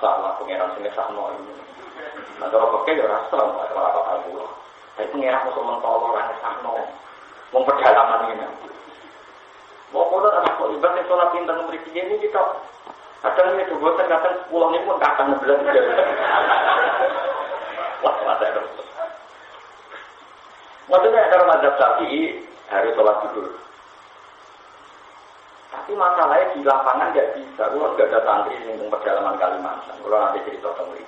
Salah pengeran sini sakno ini. Nah, kalau pakai ya rasa masalah apa dulu. Tapi pengeran untuk mentolong orang sakno, mau pedalaman ini. Mau kodok anak kok ibarat yang sholat pintar nomor ini kita. Kadang ini juga kadang 10 ini pun kadang 16 juga. Wah, masa itu. Maksudnya kalau mazhab Syafi'i harus sholat dulu. Tapi masalahnya di lapangan nggak bisa. Kalau nggak ada santri yang pedalaman Kalimantan, kalau nanti cerita tentang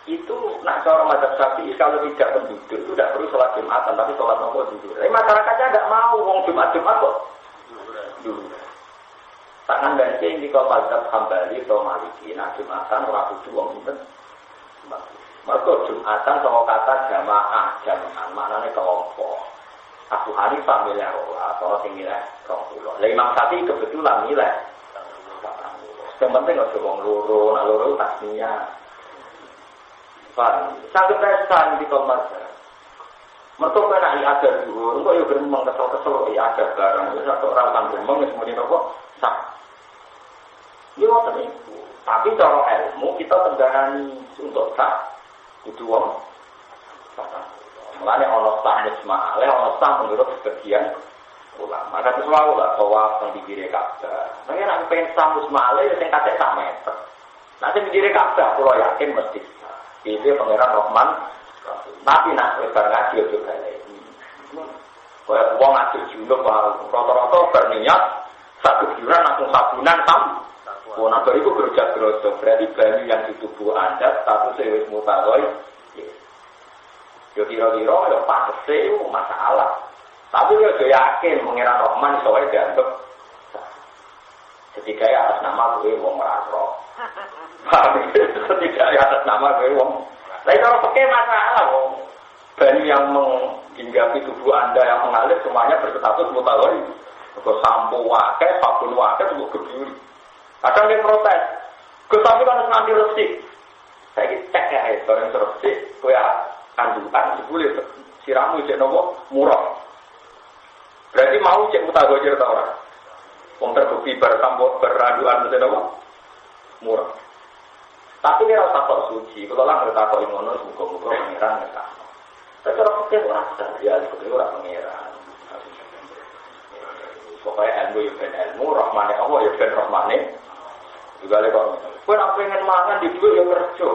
itu nak cara mazhab Syafi'i kalau tidak penduduk itu tidak perlu sholat Jumatan, tapi sholat nopo dulu. Tapi masyarakatnya nggak mau wong Jumat kok dulu. Tangan banci di kota mazhab Hambali atau Maliki, nak Jumatan orang kudu wong itu. Mereka Jumatan sama kata jamaah, maknanya kelompok. Abu Hanifah milih rola, atau sing milih 20. Lah Imam Syafi'i kebetulan milih. Yang penting aja wong loro, nak loro tasnya. Paham? Sangat pesan di komasa. Mereka kena ada dulu, kok ya beremang kesel-kesel ya ada barang. Terus atau orang kan beremang semuanya kok sah. Ini waktu itu. Tapi cara ilmu kita tenggarani untuk sah kudu wong. Mulane ana sah mujma'ale, ana sah menurut sebagian ulama. Maka terus wae lah tawaf nang pinggire Ka'bah. Nek nek pengen sah mujma'ale ya sing kathek sak meter. Nek sing pinggire Ka'bah kula yakin mesti sah. Iki pangeran Rahman. Tapi nak lebar ngaji ojo baleni. Kaya wong ngaji junub rata-rata berniat sak kejuran langsung sabunan tam. Wong nak iku gerojak-gerojak berarti banyu yang di tubuh Anda statusnya wis mutawai. Yo kira-kira yo pantese masalah. Tapi yo yakin pengiran Rahman iso wae dianggep. Ketika ya atas nama gue wong merasro. Ketika ya atas nama gue wong. Tapi kalau pakai masalah wong banyu yang menghinggapi tubuh Anda yang mengalir semuanya berstatus mutawai. Kok sampo wae, sabun wae cukup geburi. Kadang dia protes. Gus tapi kan nanti resik. Saya cek ya, bareng resik, kowe kandungan boleh siramu cek nopo murah. Berarti mau cek mutagojer ta ora? Wong terbukti beraduan cek nopo murah. Tapi dia rasa kok suci, kalau lah ngerti kok ngono muga-muga pangeran ngerti. Tapi ora pikir ora ya itu ora pangeran. Pokoknya ilmu ya ben ilmu, rahmane Allah ya ben rahmane. Juga lekor. Kowe nak pengen mangan di dhuwit ya kerja.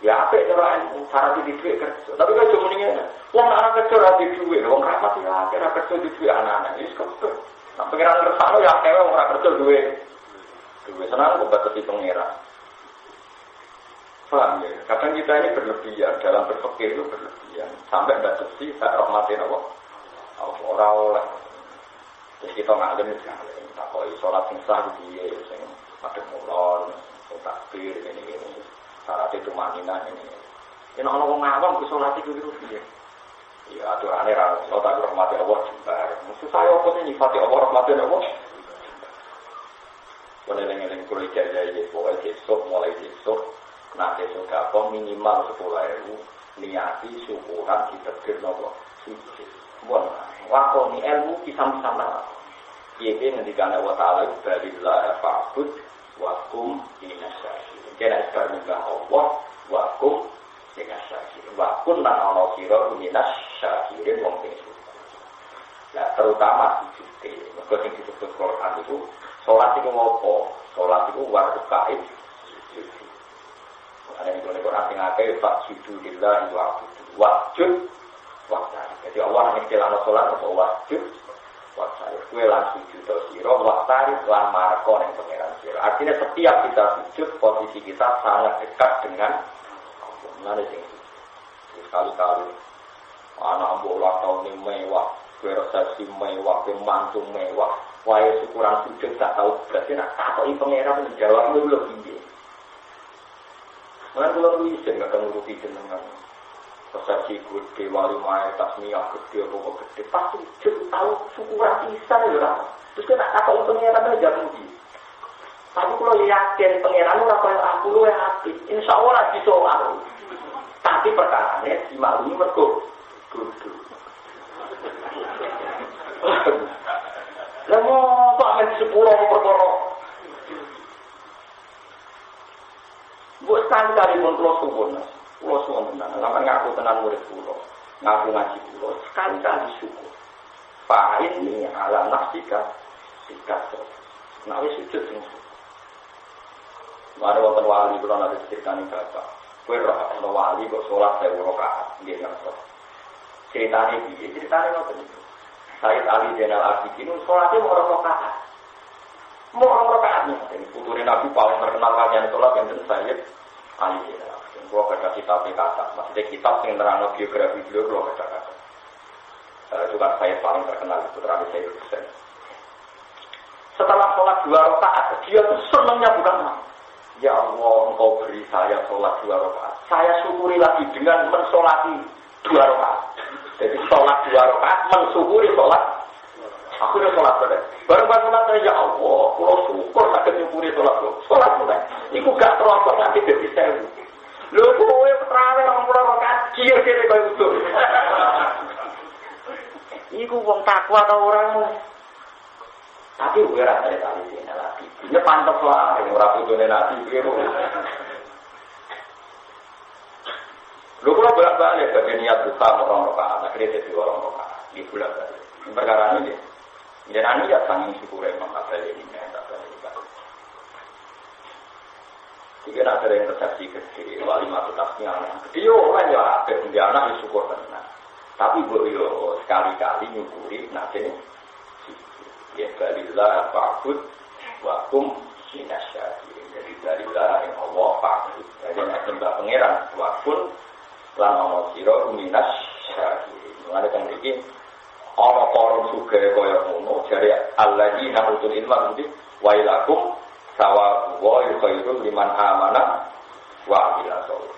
Ya apik cara ilmu, cara di dhuwit kerja. Tapi kan cuma ngene. Wong anak kerja ora di dhuwit, wong rahmat ya akeh ora kerja di dhuwit anak-anak. Wis kok. Nak pengiran kersane ya akeh wong ora kerja dhuwit. Dhuwit senang kok batasi pengiran. Paham ya? Kadang kita ini berlebihan dalam berpikir itu berlebihan. Sampai batasi sak rahmatin Allah. Ora oleh. Terus kita ngalim sekali. Tak kok salat sing sah piye sing padha mulon, takbir ini. Syarat itu manina ini. Yen ana wong awam ku salat iku piye? Ya aturane ra ono tak rahmati Allah jembar. Maksud saya apa sih nyifati Allah rahmati Allah? Meneng-eneng kulo jaya iki pokoke besok mulai besok nanti sudah apa minimal 10.000 niati syukuran ditegir nopo suci. Bon, wakoni ilmu pisang-pisang lah. Yaitu ngendikane wa ta'ala balillah fa'bud wa kum minasyakirin. Kena sekarang minta Allah wa kum minasyakirin. Wa kun lan ana sira minasyakirin wong sing syukur. Nah, terutama sujud. Mergo sing disebut Quran itu salat iku ngopo? Salat iku warqaib sujud. Ana ing Quran sing akeh tak sujud lillah wa wajud wajud. Jadi Allah nek celana salat atau wajud wajud. Kue lan sujud to sira waqtari lan marko ning pangeran sira. Artinya setiap kita sujud posisi kita sangat dekat dengan Allah. Nane sing sekali-kali anak bola tahun ini mewah, resepsi mewah, mantu mewah. Wae syukuran sujud tak tahu berarti nak takoki pangeran menjawab lu piye. Mana kalau bisa nggak akan nguruti jenengan persepsi gede, wali mai, tasmiyah gede, apa gede pasti tahu syukuran bisa ya. Terus kita takoki pangeran aja mungkin. Tapi kalau yakin pangeran ora kaya aku luwe hati, insya Allah bisa aku. Tapi perkarane dimaklumi mergo kudu. Lah kok amen sepuro perkara. Bu sekali pun pulau suwun tenan. Sampeyan ngaku tenan murid pulau, ngaku ngaji pulau, sekali syukur. Fa ini ala nafsika dikaso. Nah wis sujud sing mari wonten wali kula nate critani bapak. Kowe ora ana wali kok salat 1000 rakaat nggih ngerti. Critane piye? Critane ngoten iki. Sayyid Ali Zainal Abidin salate ora rakaat. Mau rakaat nih. Puture Nabi paling terkenal kalian salat enten Sayyid Ali Zainal Abidin. Kula baca kitab kata, maksudnya kitab sing nerangno biografi beliau kula baca. Itu kan Sayyid paling terkenal putra Sayyid Husain. Setelah sholat 2 rakaat, dia tuh senangnya bukan ya Allah, engkau beri saya sholat 2 rakaat. Saya syukuri lagi dengan mensolati 2 rakaat. Jadi sholat 2 rakaat, mensyukuri sholat. Aku udah sholat bener. Baru-baru sholat ya Allah, kalau syukur sakit syukuri sholat lo. Sholat bener. Iku gak terlalu nanti jadi sewu. Lho, kowe terawih 20 rakaat, kira-kira kaya itu. Iku wong takwa atau orang Tapi gue rasa dari tadi sih nabi. Ini pantas lah, yang ora putune nabi gue. Lu kalau bolak-balik bagi niat buka orang rokaat, akhirnya jadi orang rokaat. Di bolak-balik. Perkara ini, jangan niat sanging syukur Imam Ghazali ini, tak boleh. Jika ada yang tersaksi kecil, wali matu tasnya, dia orang yang ada di anak syukur tenang. Tapi boleh sekali-kali nyukuri nanti. Ya balilah fa'bud wa'kum minasyakirin. Jadi balilah yang Allah fa'bud. Jadi nak sembah pangeran wa'kum lan ana sira minasyakirin. Mulane kan iki ana koron sugih kaya ngono jare alladzina utul ilma iki wailakum sawabu wa khairum liman amana wa amila sholih.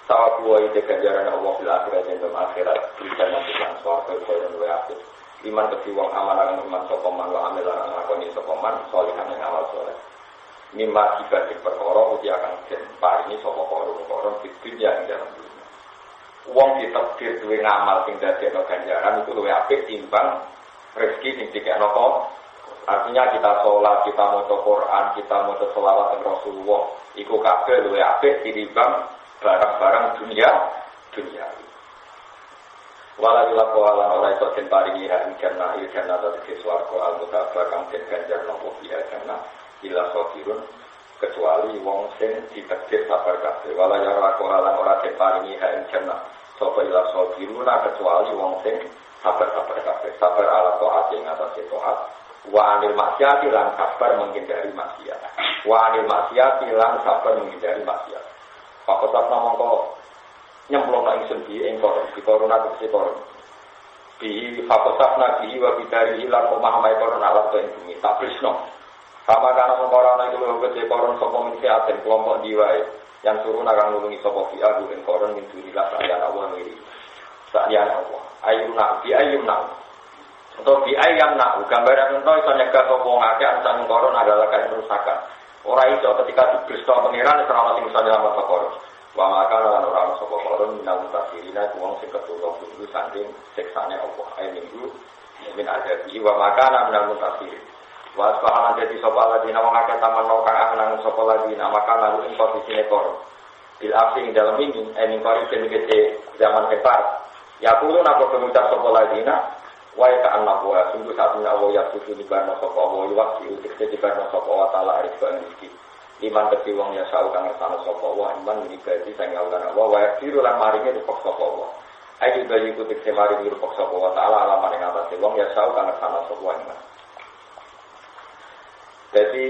Sawabu wa itu ganjaran Allah bil akhirat dan akhirat bisa nanti lan swarga khairum wa apik. Liman keti wong amanah lan iman sapa man wa amil lan ngakoni sapa man sholihan ing amal saleh. Mimma dibagi perkara uti akan den paringi sapa koron di dunya ing dalam dunya. Wong ditakdir duwe ngamal sing dadekno ganjaran iku luwih apik timbang rezeki sing dikekno kok. Artinya kita sholat, kita maca Quran, kita maca sholawat Rasulullah, iku kabeh luwih apik tinimbang barang-barang dunia. Wala yulaqalan ora iso den paringi ing jannah atau di swarga al-mutabbar kang den ganjar nopo biya jannah ila sofirun kecuali wong sing ditakdir sabar kabeh. Wala yulaqalan ora den paringi ing jannah sapa ila sofiruna kecuali wong sing sabar kabeh. Sabar ala taat ing atase taat. Wa anil maksiati lan sabar menghindari maksiat. Wa anil maksiati lan sabar menghindari maksiat. Pakotap namangka nyemplung nang ingsun ing korona tegese koron. Bi fakosafna bi wa bidari lan omah-omah koron alat ing bumi tak prisno. Sama kana korona iku tegese koron sapa misi aten kelompok diwae yang suruh nakang nulungi sapa fi adu ing koron min dunilah sayang Allah ngiri. Sayang Allah. Ayumna. Untuk bi ayam nak gambaran ento iso nyegah sapa ngake ansang koron adalah kain kerusakan. Ora iso ketika dibresto pengiran ora ono sing iso nyelamet koron. Wa maka lan ora sapa koron minal mutasirina wong sing ketulung dulu saking siksane Allah ae minggu min ada di wa maka minal mutasirin wa sahalan dadi sapa lagi wong akeh taman kang angen sapa lagi maka lalu ing posisine koron bil aksi ing dalem ini ing kori kene zaman kefar ya kulo napa pengucap sapa lagi wa ka annahu sungguh satune Allah ya suci di barno sapa Allah waktu dikte di barno sapa wa taala arif rezeki iman keti wong ya sawu kang sana sapa wa iman ibadi sing ngawulan Allah wa diru lan maringe rupok sapa wa ayo bayi ku tekse maringe rupok sapa wa taala alaman ing atase wong ya sawu kang sana sapa wa iman. Jadi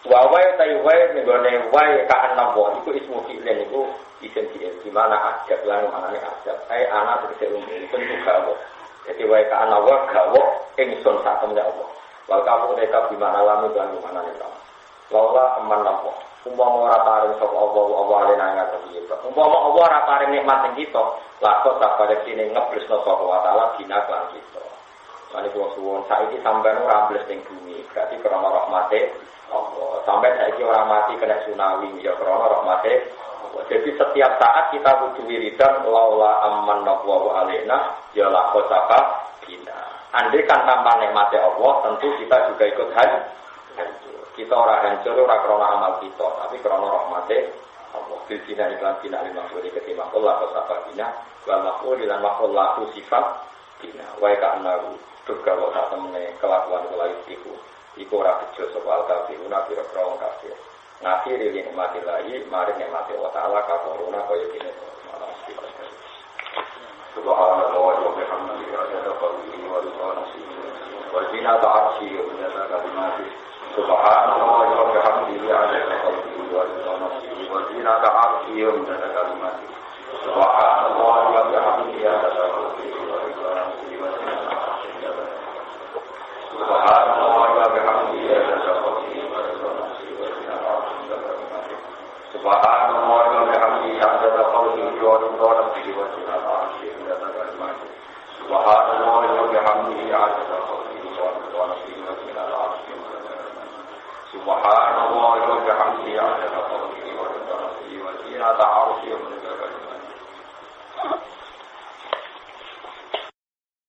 wae wae nggone wae ka annahu iku ismu fi'il niku isim fi'il di mana ajab lan manane ajab ana tegese umum itu juga Allah. Jadi wae ka annahu gawo ingsun sak temne Allah. Wal kamu mereka di mana lamu lan manane Allah. Laula aman napa umpama ora paring sapa Allah alena ngaten iki umpama Allah ora paring nikmat ing kita lakon sabare kene ngeblesno sapa wa taala dina lan kita mane kula suwun saiki sampeyan ora ambles ning bumi berarti krana rahmate Allah sampeyan saiki ora mati kena tsunami ya krana rahmate Allah jadi setiap saat kita kudu wiridan laula aman napa wa alena ya lakon sapa dina andai kan tanpa nikmate Allah tentu kita juga ikut hancur. Kita orang hancur, orang kerana amal kita, tapi kerana rahmatnya Allah. Bilbina iklan bina limakhluli ketimah Allah kesabah bina, wal makhlul ilan makhlul lahu sifat bina. Waika annaru, durga wa ta'atemne kelakuan kelayu iku orang kecil soal kafiruna biro-biro kafir. Ngakhiri nikmatillahi, mari nikmati wa ta'ala kafaruna kaya gini. Subhanallah wa bihamdihi wa jadaqallihi wa rizanasihi wa zina ta'arshi wa jadaqallihi Subhanallah wa bihamdihi adada khalqihi wa ridha nafsihi wa zinata 'arshihi wa midada kalimatihi. Subhanallah wa bihamdihi adada khalqihi wa ridha nafsihi wa zinata 'arshihi. Subhanallah wa bihamdihi adada khalqihi wa ridha nafsihi wa zinata 'arshihi. Subhanallah wa bihamdihi adada khalqihi wa ridha nafsihi wa zinata 'arshihi midada kalimatihi. Subhanallah wa bihamdihi adada khalqihi wa ridha nafsihi wa zinata 'arshihi. Subhanallah wa bihamdihi 'adada khalqihi wa ridha nafsihi wa zinata 'arshihi.